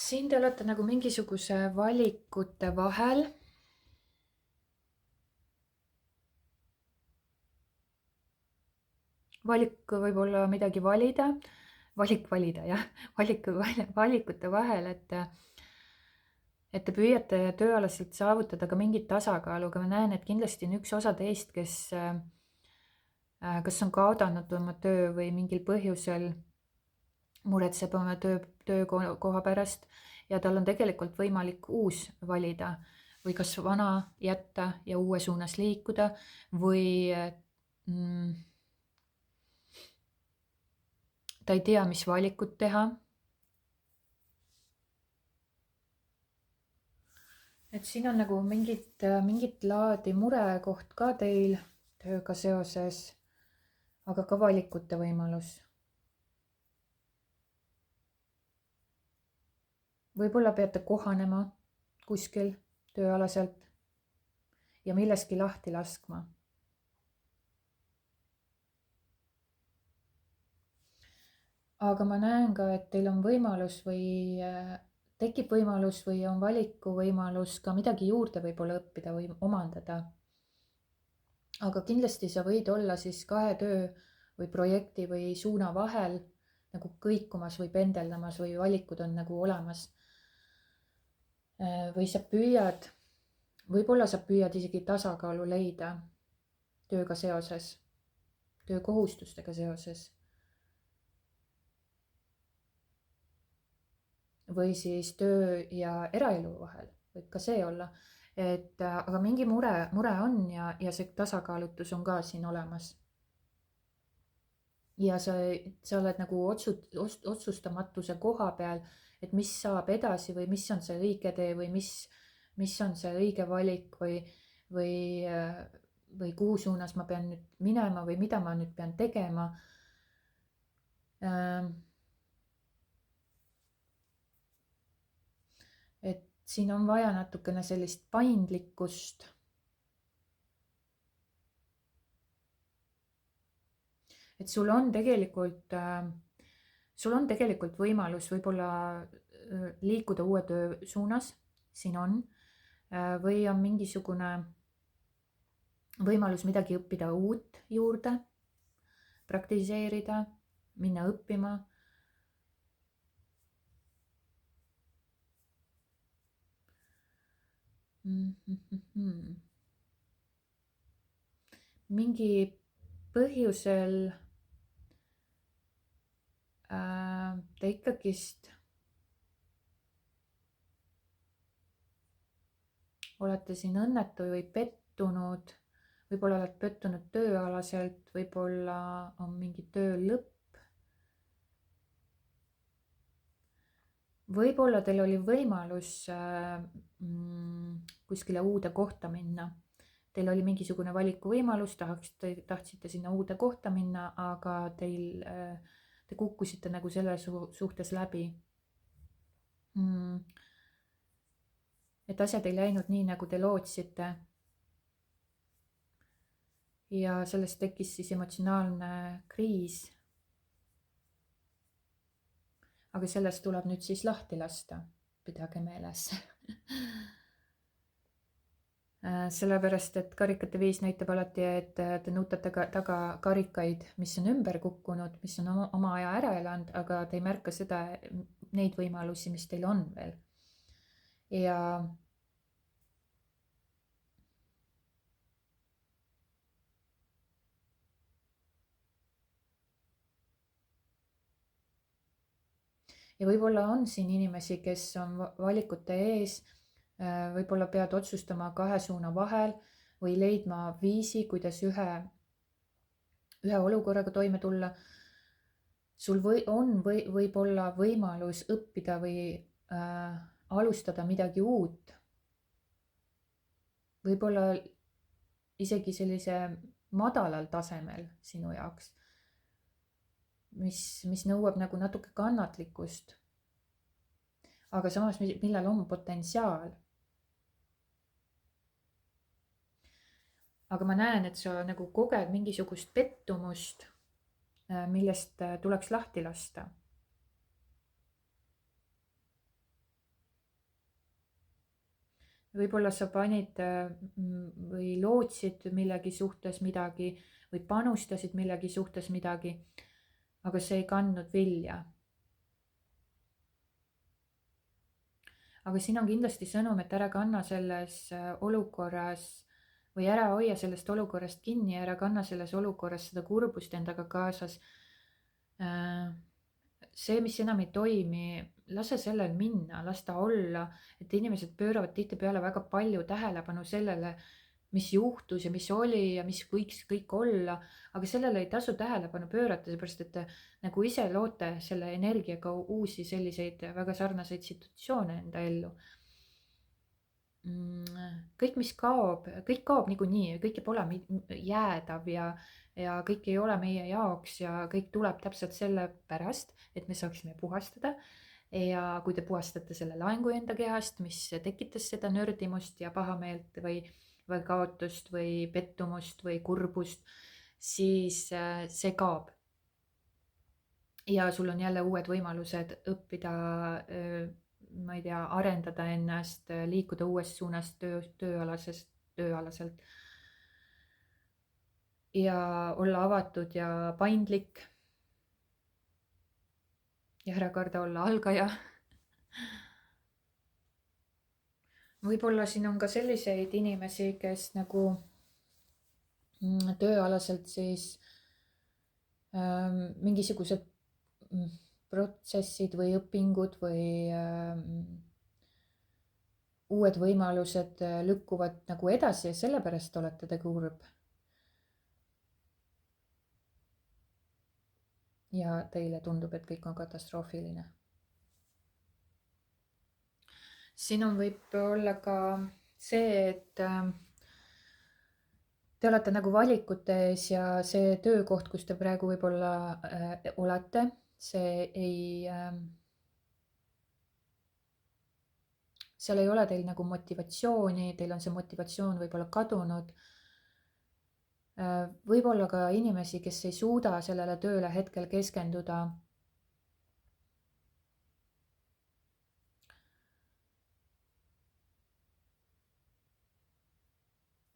S1: Siin te olete nagu mingisuguse valikute vahel. Valik võib olla midagi valida, jah, valikute vahel, et te püüate tööalaselt saavutada ka mingit tasakaalu, aga ma näen, et kindlasti on üks osa teist, kes kas on kaotanud oma töö või mingil põhjusel muretseb oma töökoha pärast ja tal on tegelikult võimalik uus valida või kas vana jätta ja uue suunas liikuda või ta ei tea, mis valikut teha. Et siin on nagu mingit laadi murekoht ka teil tööga seoses, aga ka valikute võimalus. Võib-olla peate kohanema kuskil tööalaselt ja milleski lahti laskma. Aga ma näen ka, et teil on võimalus või tekib võimalus või on valiku võimalus ka midagi juurde võib-olla õppida või omandada. Aga kindlasti sa võid olla siis 2 töö või projekti või suuna vahel nagu kõikumas või pendeldamas või valikud on nagu olemas. Või võib-olla sa püüad isegi tasakaalu leida tööga seoses, töökohustustega seoses. Või siis töö ja eraelu vahel, võib ka see olla. Aga mingi mure on ja see tasakaalutus on ka siin olemas. Ja sa oled nagu otsustamatuse koha peal, et mis saab edasi või mis on see õige tee või mis on see õige valik või kuhu suunas ma pean nüüd minema või mida ma nüüd pean tegema. Et siin on vaja natukene sellist paindlikkust. Et sul on tegelikult võimalus võib-olla liikuda uue töö suunas, siin on, või on mingisugune võimalus midagi õppida uut juurde, praktiseerida, minna õppima. Mingi põhjusel te ikkagist olete siin õnnetu või pettunud, võib-olla oled pettunud tööalaselt, võib-olla on mingi töö lõpp. Võib-olla teil oli võimalus kuskile uude kohta minna. Teil oli mingisugune valikuvõimalus, tahtsite sinna uude kohta minna, aga te kukkusite nagu selle suhtes läbi. Et asjad ei läinud nii, nagu te lootsite. Ja sellest tekkis siis emotsionaalne kriis. Aga sellest tuleb nüüd siis lahti lasta, pidage meeles. Sellepärast, et karikate 5 näitab alati, et te nutate taga karikaid, mis on ümber kukkunud, mis on oma aja ära elanud, aga te ei märka neid võimalusi, mis teil on veel. Ja võib-olla on siin inimesi, kes on valikute ees, võib-olla pead otsustama 2 suuna vahel või leidma viisi, kuidas ühe olukorraga toime tulla. Sul võib olla võimalus õppida või alustada midagi uut. Võib-olla isegi sellise madalal tasemel sinu jaoks. Mis nõuab nagu natuke kannatlikkust, aga samas millel on potentsiaal. Aga ma näen, et sa nagu koged mingisugust pettumust, millest tuleks lahti lasta. Võib-olla sa panid või lootsid millegi suhtes midagi või panustasid millegi suhtes midagi, aga see ei kandnud vilja. Aga siin on kindlasti sõnum, et ära kanna selles olukorras või ära hoia sellest olukorrast kinni, ära kanna selles olukorras seda kurbust endaga kaasas. See, mis enam ei toimi, lase sellel minna, las ta olla, et inimesed pööravad tihtipeale väga palju tähelepanu sellele, mis juhtus ja mis oli ja mis võiks kõik olla, aga sellele ei tasu tähelepanu pöörata, seepärast et nagu ise loote selle energiaga uusi selliseid väga sarnaseid situatsioone enda ellu. Kõik, mis kõik kaob niikuinii, kõik ei ole jäädav ja kõik ei ole meie jaoks ja kõik tuleb täpselt sellepärast, et me saaksime puhastada. Ja kui te puhastate selle laengu enda kehast, mis tekitas seda nördimust ja pahameelt või kaotust või pettumust või kurbust, siis see kaob. Ja sul on jälle uued võimalused õppida, ma ei tea, arendada ennast, liikuda uues suunas tööalaselt. Ja olla avatud ja paindlik. Ja ära karda olla algaja. Võib-olla siin on ka selliseid inimesi, kes nagu tööalaselt siis mingisugused protsessid või õpingud või uued võimalused lükkuvad nagu edasi ja sellepärast olete te kurb. Ja teile tundub, et kõik on katastroofiline. Siin on võib-olla ka see, et te olete nagu valikute ees ja see töökoht, kus te praegu võib-olla olete, seal ei ole teil nagu motivatsiooni, teil on see motivatsioon võib-olla kadunud. Võib-olla ka inimesi, kes ei suuda sellele tööle hetkel keskenduda.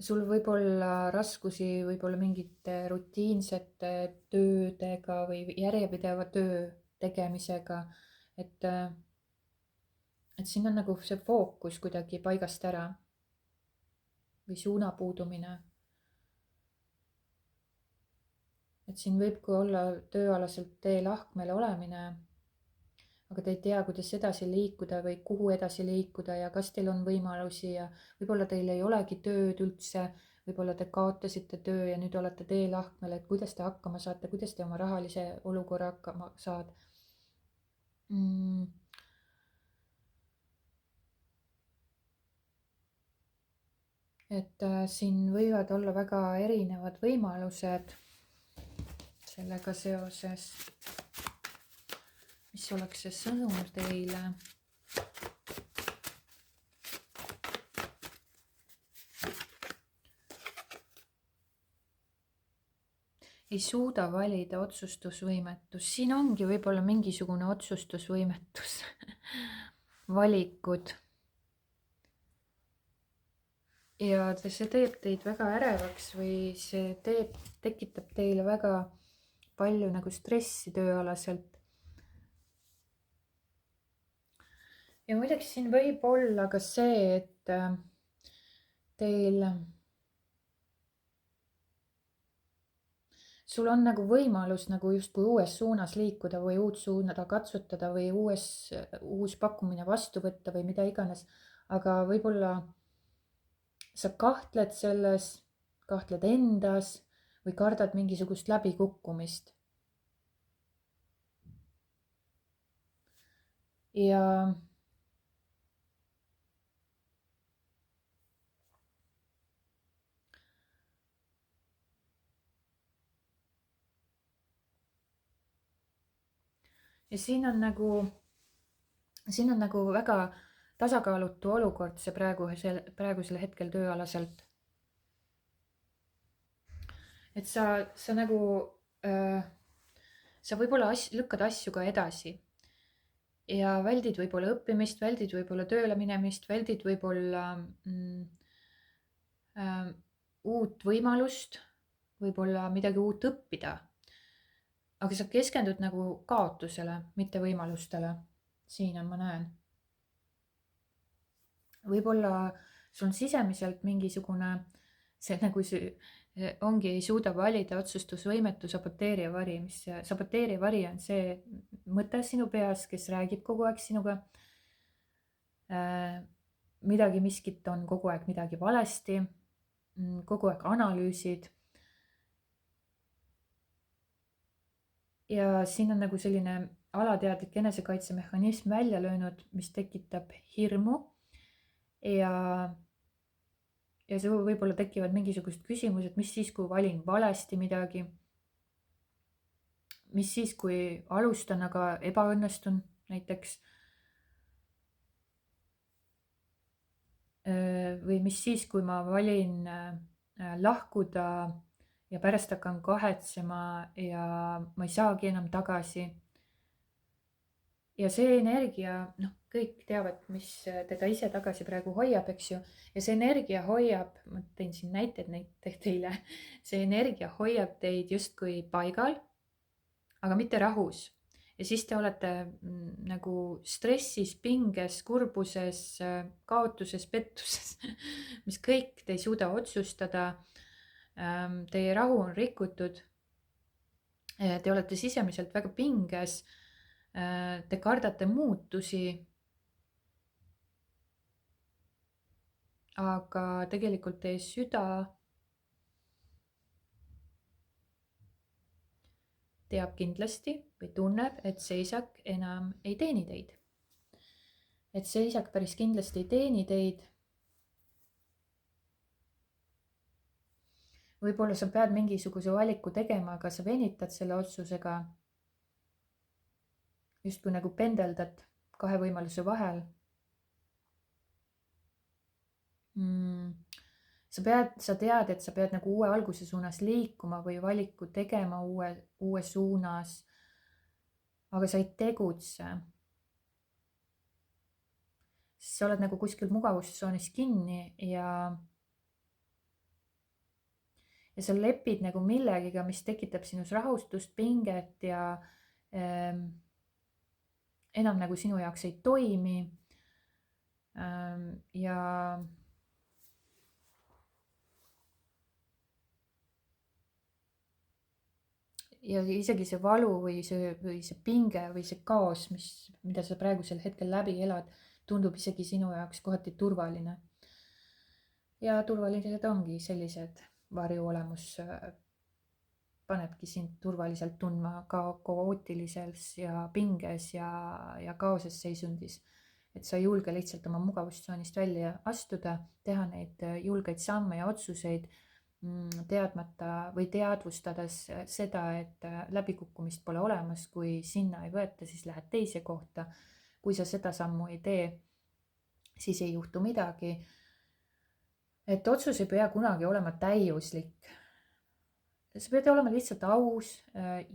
S1: Sul võib olla raskusi võib-olla mingite rutiinsete töödega või järjepideva töö tegemisega, et siin on nagu see fookus kuidagi paigast ära või suuna puudumine. Et siin võibki olla tööalaselt teelahkmel olemine, aga te ei tea, kuidas edasi liikuda või kuhu edasi liikuda ja kas teil on võimalusi ja võib-olla teil ei olegi tööd üldse, võib-olla te kaotasite töö ja nüüd olete teelahkmel, et kuidas te hakkama saate, kuidas te oma rahalise olukorra hakkama saad mm.. et siin võivad olla väga erinevad võimalused sellega seoses. Mis oleks see sõnum teile? Ei suuda valida, otsustusvõimetus. Siin ongi võib-olla mingisugune otsustusvõimetus. Valikud. Ja see teeb teid väga ärevaks või see tekitab teile väga palju nagu stressi tööalaselt. Ja muideks siin võib olla ka see, et sul on nagu võimalus nagu justkui uues suunas liikuda või uut suunda katsutada või uus pakkumine vastu võtta või mida iganes. Aga võib-olla sa kahtled selles, kahtled endas või kardad mingisugust läbikukkumist. Ja siin on nagu väga tasakaalutu olukord see praegusel hetkel tööalaselt. Et sa nagu, sa võib-olla lükkad asju ka edasi ja väldid võib-olla õppimist, väldid võib-olla tööle minemist, väldid võib-olla uut võimalust, võib-olla midagi uut õppida. Aga sa keskendud nagu kaotusele, mitte võimalustele. Siin on, ma näen. Võib-olla sul on sisemiselt mingisugune, see nagu ongi, ei suuda valida, otsustusvõimetu, saboteerija vari, mis saboteerija vari on see mõte sinu peas, kes räägib kogu aeg sinuga. Miskit on kogu aeg midagi valesti, kogu aeg analüüsid. Ja siin on nagu selline alateadlik enesekaitsemehhanism välja löönud, mis tekitab hirmu ja see võib-olla tekivad mingisugused küsimused, mis siis, kui valin valesti midagi. Mis siis, kui alustan, aga ebaõnnestun näiteks. Või mis siis, kui ma valin lahkuda ja pärast hakkan kahetsema ja ma ei saagi enam tagasi. Ja see energia, kõik teavad, mis teda ise tagasi praegu hoiab, eks ju. Ja see energia hoiab, ma tõin siin näited teile, see energia hoiab teid justkui paigal, aga mitte rahus. Ja siis te olete nagu stressis, pinges, kurbuses, kaotuses, pettuses, mis kõik te ei suuda otsustada. Teie rahu on rikutud. Te olete sisemiselt väga pinges. Te kardate muutusi. Aga tegelikult teie süda teab kindlasti või tunneb, et seisak enam ei teeni teid. Et seisak päris kindlasti ei teeni teid. Võib-olla sa pead mingisuguse valiku tegema, aga sa venitad selle otsusega. Justkui nagu pendeldad kahe võimaluse vahel. Sa tead, et sa pead nagu uue alguse suunas liikuma või valiku tegema uue suunas. Aga sa ei tegutse. Sa oled nagu kuskil mugavustsoonis kinni ja sa lepid nagu millegiga, mis tekitab sinus rahustust, pinget ja enam nagu sinu jaoks ei toimi. ja isegi see valu või see pinge või see kaos, mida sa praegusel hetkel läbi elad, tundub isegi sinu jaoks kohati turvaline. ja turvalised ongi sellised, varjuolemus panebki sind turvaliselt tundma ka kaootilises ja pinges ja kaoses seisundis. Et sa ei julge lihtsalt oma mugavustsoonist välja astuda, teha neid julgeid samme ja otsuseid, teadmata või teadvustades seda, et läbikukkumist pole olemas, kui sinna ei võeta, siis lähed teise kohta. Kui sa seda sammu ei tee, siis ei juhtu midagi. Et otsus ei pea kunagi olema täiuslik. Sa pead olema lihtsalt aus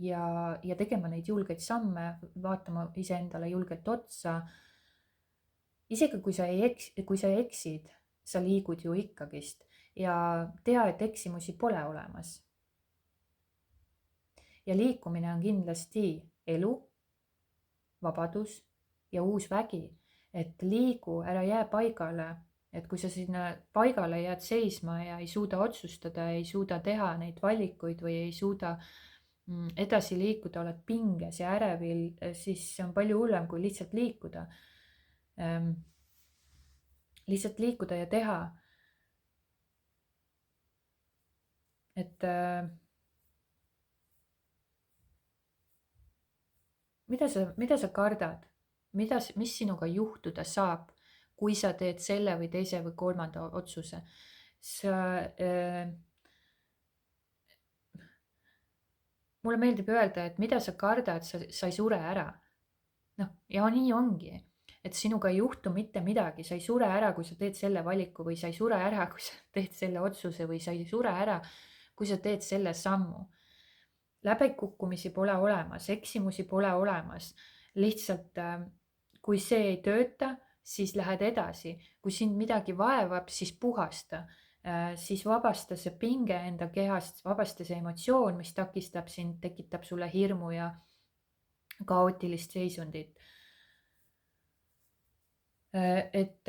S1: ja tegema neid julgeid samme, vaatama iseendale julgelt otsa. Isegi kui sa eksid, sa liigud ju ikkagist ja tea, et eksimusi pole olemas. Ja liikumine on kindlasti elu, vabadus ja uus vägi. Et liigu, ära jää paigale. Et kui sa sinna paigale jääd seisma ja ei suuda otsustada, ei suuda teha neid valikuid või ei suuda edasi liikuda, oled pinges ja ärevil, siis see on palju hullem kui lihtsalt liikuda. Lihtsalt liikuda ja teha. Et mida sa kardad? Mis sinuga juhtuda saab, kui sa teed selle või teise või kolmanda otsuse? Mulle meeldib öelda, et mida sa kardad, sa ei sure ära. Noh, ja nii ongi, et sinuga ei juhtu mitte midagi, sa ei sure ära, kui sa teed selle valiku või sa ei sure ära, kui sa teed selle otsuse või sa ei sure ära, kui sa teed selle sammu. Läbikukkumisi pole olemas, eksimusi pole olemas, lihtsalt kui see ei tööta, siis lähed edasi. Kui sind midagi vaevab, siis puhasta. Siis vabasta see pinge enda kehast, vabasta see emotsioon, mis takistab sind, tekitab sulle hirmu ja kaootilist seisundit. Et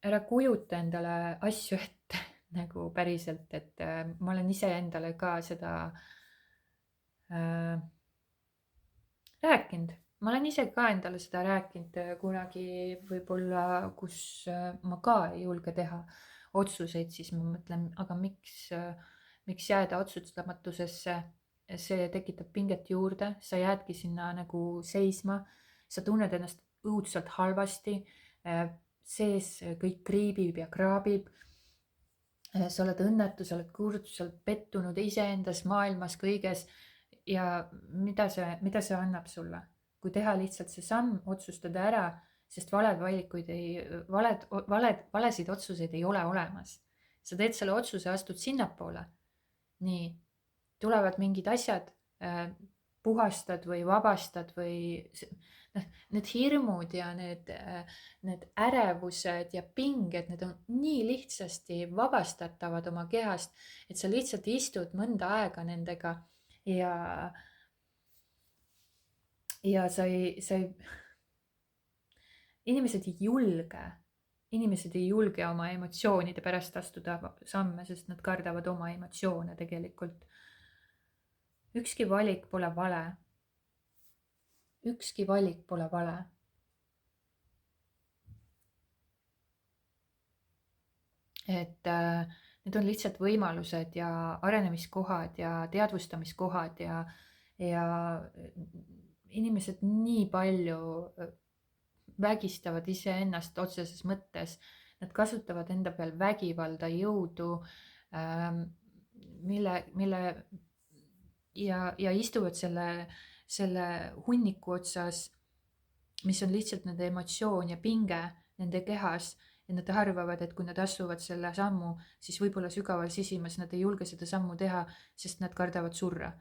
S1: ära kujuta endale asju ette nagu päriselt, et ma olen ise endale ka seda rääkinud. Ma olen ise ka endale seda rääkinud kunagi võib-olla, kus ma ka ei julge teha otsuseid, siis ma mõtlen, aga miks jääda otsustamatusesse, see tekitab pinget juurde, sa jäädki sinna nagu seisma, sa tunned ennast õudselt halvasti, sees kõik kriibib ja kraabib, sa oled õnnetu, sa oled kurb, sa oled pettunud iseendas, maailmas, kõiges ja mida see annab sulle? Kui teha lihtsalt see samm, otsustada ära, sest valesid otsuseid ei ole olemas. Sa teed selle otsuse, astud sinnapoole. Nii, tulevad mingid asjad, puhastad või vabastad või need hirmud ja need ärevused ja pinged, need on nii lihtsasti vabastatavad oma kehast, et sa lihtsalt istud mõnda aega nendega ja sa ei, inimesed ei julge oma emotsioonide pärast astuda samme, sest nad kardavad oma emotsioone tegelikult. Ükski valik pole vale. Ükski valik pole vale. Et need on lihtsalt võimalused ja arenemiskohad ja teadvustamiskohad ja inimesed nii palju vägistavad iseennast otseses mõttes. Nad kasutavad enda peal vägivalda, jõudu, ja istuvad selle hunniku otsas, mis on lihtsalt nende emotsioon ja pinge nende kehas. Ja nad arvavad, et kui nad astuvad selle sammu, siis võib-olla sügaval sisimas nad ei julge seda sammu teha, sest nad kardavad surra.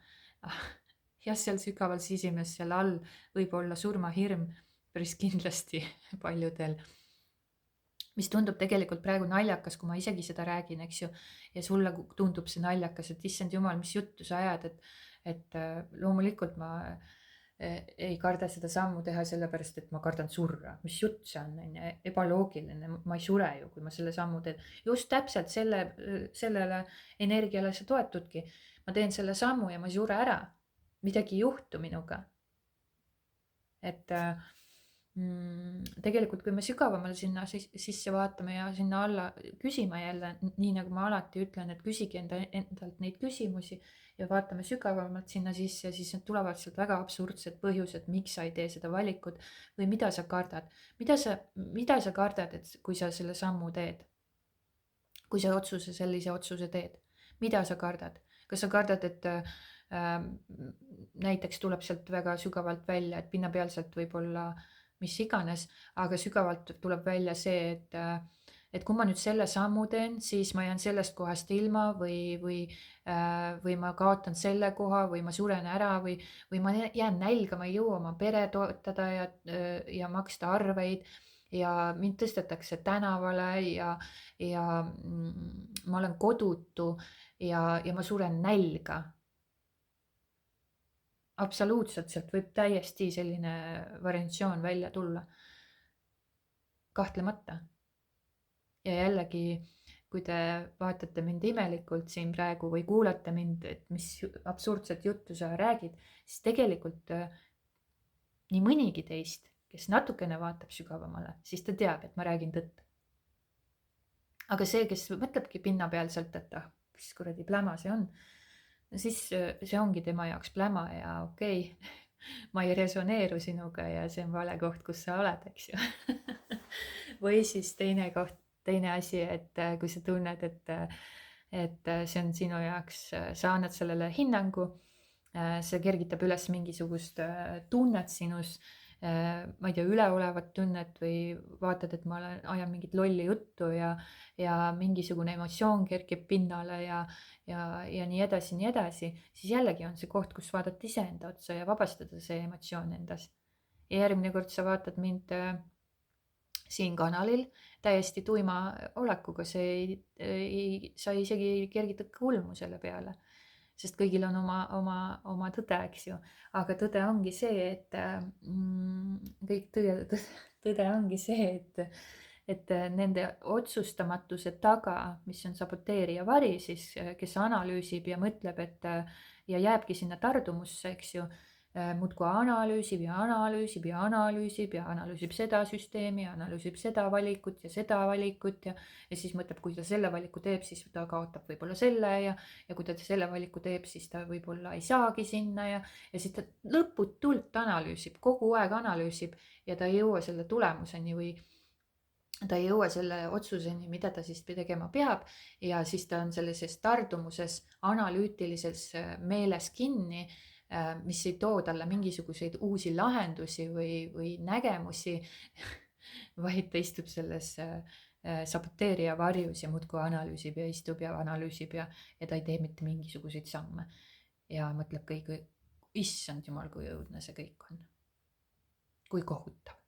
S1: Jah, seal sügaval sisimas, seal all võib olla surmahirm päris kindlasti paljudel. Mis tundub tegelikult praegu naljakas, kui ma isegi seda räägin, eks ju. Ja sulle tundub see naljakas, et issand jumal, mis juttu sa ajad, et loomulikult ma ei karda seda sammu teha sellepärast, et ma kardan surra. Mis jutt see on, ebaloogiline, ma ei sure ju, kui ma selle sammu teen. Just täpselt sellele energiale sa toetudki. ma teen selle sammu ja ma ei sure ära. Midagi ei juhtu minuga. Et tegelikult, kui me sügavamale sinna sisse vaatame ja sinna alla küsima jälle, nii nagu ma alati ütlen, et küsige endalt neid küsimusi ja vaatame sügavamalt sinna sisse, siis tulevad sealt väga absurdsed põhjused, miks sa ei tee seda valikut või mida sa kardad. mida sa kardad, et kui sa selle sammu teed? Kui sa sellise otsuse teed, mida sa kardad? Kas sa kardad, et näiteks tuleb sealt väga sügavalt välja, et pinnapealselt võib-olla mis iganes, aga sügavalt tuleb välja see, et kui ma nüüd selle sammu teen, siis ma jään sellest kohast ilma või ma kaotan selle koha või ma suren ära või ma jään nälga, ma ei jõua oma pere toetada ja maksta arveid ja mind tõstetakse tänavale ja ma olen kodutu ja ma suren nälga. Absoluutselt, sealt võib täiesti selline variatsioon välja tulla. Kahtlemata. Ja jällegi, kui te vaatate mind imelikult siin praegu või kuulate mind, et mis absurdset juttu sa räägid, siis tegelikult nii mõnigi teist, kes natukene vaatab sügavamale, siis ta teab, et ma räägin tõtt. Aga see, kes mõtlebki pinnapealselt, et mis kuradi pläma see on, siis see ongi tema jaoks pläma ja okei, ma ei resoneeru sinuga ja see on vale koht, kus sa oled, eks ju. Või siis teine asi, et kui sa tunned, et see on sinu jaoks, sa annad sellele hinnangu, see kergitab üles mingisugust tunnet sinus, ma ei tea, üleolevat tunnet või vaatad, et ma ajan mingit lolli juttu ja mingisugune emotsioon kerkib pinnale ja nii edasi, siis jällegi on see koht, kus vaadata iseenda otsa ja vabastada see emotsioon endas. Ja järgmine kord sa vaatad mind siin kanalil täiesti tuima olekuga, sa isegi ei kergita kulmu selle peale. Sest kõigil on oma tõde, eks ju. Aga tõde ongi see, tõde ongi see, et nende otsustamatuse taga, mis on saboteerija vari, siis kes analüüsib ja mõtleb, ja jääbki sinna tardumusse, eks ju, muudkui analüüsib ja analüüsib seda süsteemi ja analüüsib seda valikut ja siis mõtleb, kui ta selle valiku teeb, siis ta kaotab võib-olla selle ja kui ta selle valiku teeb, siis ta võib-olla ei saagi sinna ja siis ta lõputult analüüsib, kogu aeg analüüsib ja ta ei jõua selle tulemuseni või ta ei jõua selle otsuseni, mida ta siis tegema peab ja siis ta on sellises tardumuses, analüütilises meeles kinni, mis ei too talle mingisuguseid uusi lahendusi või nägemusi, vaid ta istub selles saboteerija varjus ja muudkui analüüsib ja istub ja analüüsib ja ta ei tee mitte mingisuguseid samme ja mõtleb kõik, issand jumal, kui õudne see kõik on. Kui kohutav,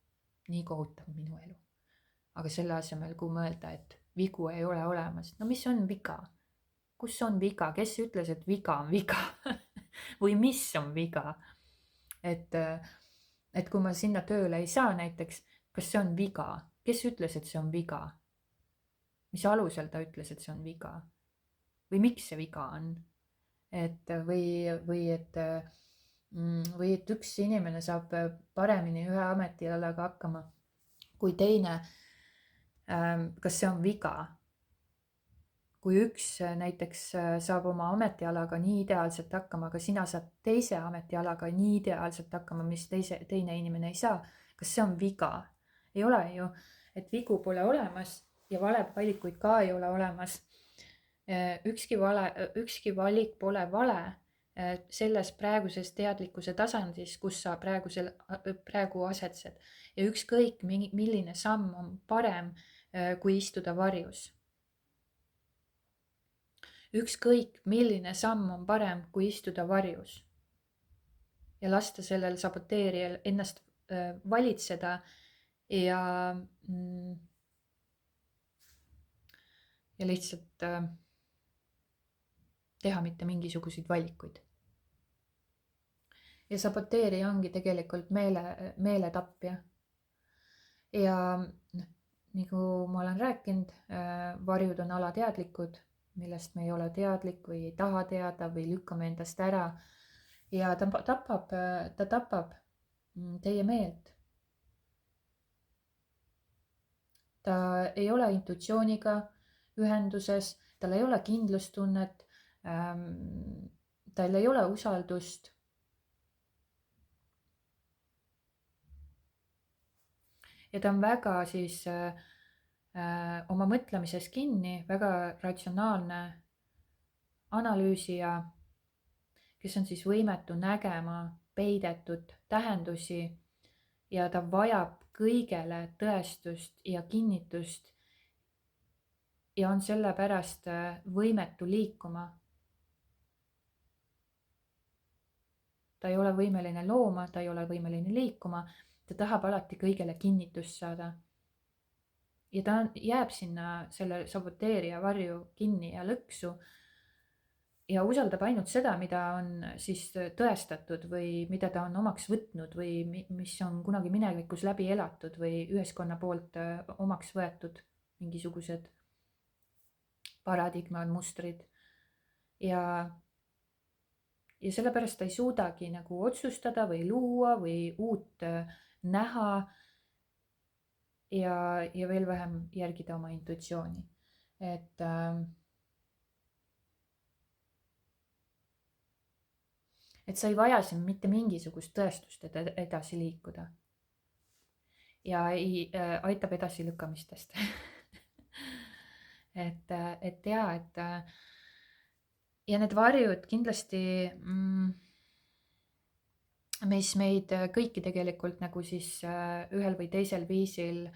S1: nii kohutav minu elu. Aga selle asemel, kui mõelda, et vigu ei ole olemas, no mis on viga? Kus on viga? Kes ütles, et viga on viga? Või mis on viga? Et kui ma sinna tööle ei saa näiteks, kas see on viga? Kes ütles, et see on viga? Mis alusel ta ütles, et see on viga? Või miks see viga on? Või et üks inimene saab paremini ühe ametialaga hakkama kui teine. Kas see on viga? Kui üks näiteks saab oma ametialaga nii ideaalselt hakkama, aga sina saad teise ametialaga nii ideaalselt hakkama, mis teine inimene ei saa, kas see on viga? Ei ole ju, et vigu pole olemas ja valikuid ka ei ole olemas. Ükski valik pole vale selles praeguses teadlikkuse tasandis, kus sa praegu asetsed ja ükskõik milline samm on parem kui istuda varjus. Ükskõik milline samm on parem kui istuda varjus ja lasta sellel saboteerijal ennast valitseda ja lihtsalt teha mitte mingisuguseid valikuid. Ja saboteerija ongi tegelikult meeletapja. Ja nagu ma olen rääkinud, varjud on alateadlikud, millest me ei ole teadlik või ei taha teada või lükkame endast ära. Ja ta tapab teie meelt. Ta ei ole intuitsiooniga ühenduses, tal ei ole kindlustunnet, tal ei ole usaldust. Ja ta on väga siis oma mõtlemises kinni, väga ratsionaalne analüüsija, kes on siis võimetu nägema peidetud tähendusi ja ta vajab kõigele tõestust ja kinnitust ja on sellepärast võimetu liikuma. Ta ei ole võimeline looma, ta ei ole võimeline liikuma, ta tahab alati kõigele kinnitust saada. Ja ta jääb sinna selle saboteerija varju kinni ja lõksu ja usaldab ainult seda, mida on siis tõestatud või mida ta on omaks võtnud või mis on kunagi minevikus läbi elatud või ühiskonna poolt omaks võetud mingisugused paradigmad, mustrid. Ja sellepärast ta ei suudagi nagu otsustada või luua või uut näha ja veel vähem järgida oma intuitsiooni. Et sa ei vaja siin mitte mingisugust tõestust, et edasi liikuda. Ja aitab edasilükkamistest. Ja need varjud kindlasti, mis meid kõiki tegelikult nagu siis ühel või teisel viisil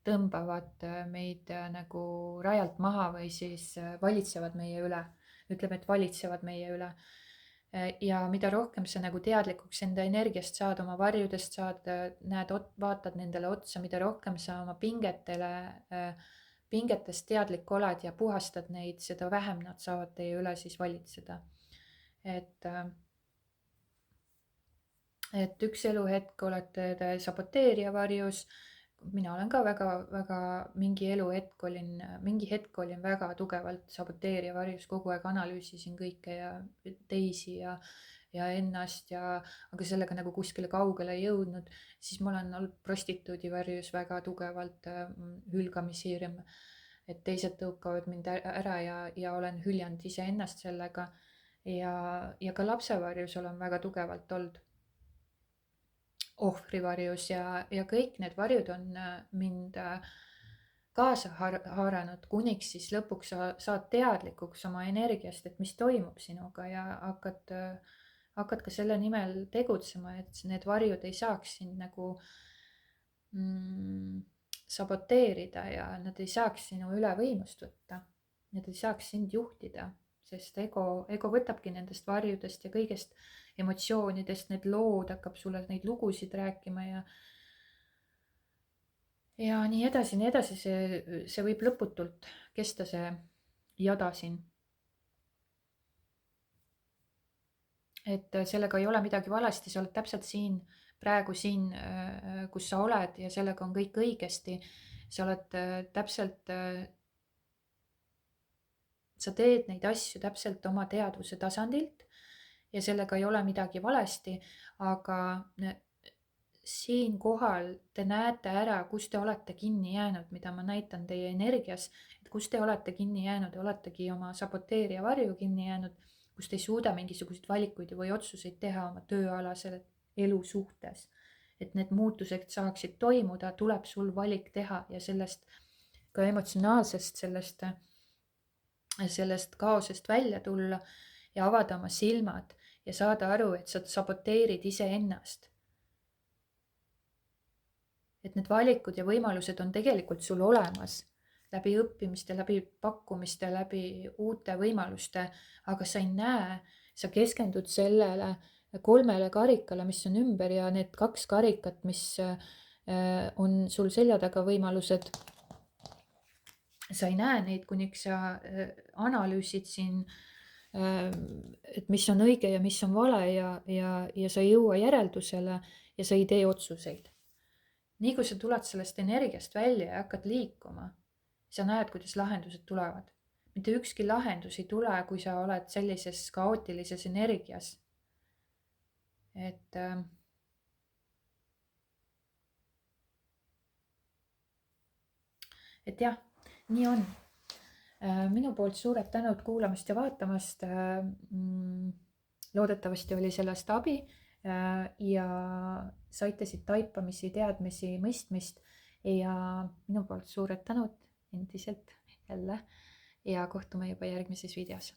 S1: tõmbavad meid nagu rajalt maha või siis valitsevad meie üle. Ütleme, et valitsevad meie üle. Ja mida rohkem sa nagu teadlikuks enda energiast saad, oma varjudest saad, vaatad nendele otsa, mida rohkem sa oma pingetest teadlik oled ja puhastad neid, seda vähem nad saavad teie üle siis valitseda. Et üks eluhetk olete te saboteerija varjus. Mina olen ka väga mingi hetk olin väga tugevalt saboteerija varjus, kogu aeg analüüsisin kõike ja teisi ja ennast aga sellega nagu kuskile kaugele ei jõudnud. Siis ma olen olnud prostituudi varjus väga tugevalt hülgamishirm, et teised tõukavad mind ära ja olen hüljanud iseennast sellega ja ka lapse varjus olen väga tugevalt olnud ohvrivarjus ja kõik need varjud on mind kaasa haaranud, kuniks siis lõpuks sa saad teadlikuks oma energiast, et mis toimub sinuga ja hakkad ka selle nimel tegutsema, et need varjud ei saaks sind nagu saboteerida ja nad ei saaks sinu üle võimust võtta. Need ei saaks sind juhtida, sest ego võtabki nendest varjudest ja kõigest emotsioonidest, need lood, hakkab sulle neid lugusid rääkima ja nii edasi, see võib lõputult kesta, see jada siin. Et sellega ei ole midagi valesti, sa oled täpselt praegu siin, kus sa oled ja sellega on kõik õigesti. Sa oled täpselt, sa teed neid asju täpselt oma teadvuse tasandilt. Ja sellega ei ole midagi valesti, aga siin kohal te näete ära, kus te olete kinni jäänud, mida ma näitan teie energias, et kus te olete kinni jäänud ja oletegi oma saboteerija varju kinni jäänud, kus te ei suuda mingisuguseid valikuid või otsuseid teha oma tööalasel elu suhtes. Et need muutused saaksid toimuda, tuleb sul valik teha ja sellest ka emotsionaalsest sellest kaosest välja tulla ja avada oma silmad ja saada aru, et sa saboteerid iseennast. Et need valikud ja võimalused on tegelikult sul olemas läbi õppimiste, läbi pakkumiste, läbi uute võimaluste, aga sa ei näe, sa keskendud sellele 3 karikale, mis on ümber ja need 2 karikat, mis on sul selja taga võimalused. Sa ei näe neid, kuniks sa analüüsid siin, et mis on õige ja mis on vale ja sa ei jõua järeldusele ja sa ei tee otsuseid. nii kui sa tuled sellest energiast välja ja hakkad liikuma, sa näed, kuidas lahendused tulevad. mitte ükski lahendus ei tule, kui sa oled sellises kaootilises energias. et jah, nii on. Minu poolt suured tänud kuulamast ja vaatamast. Loodetavasti oli sellest abi ja saite siit taipamisi, teadmisi, mõistmist ja minu poolt suured tänud endiselt jälle ja kohtume juba järgmises videos.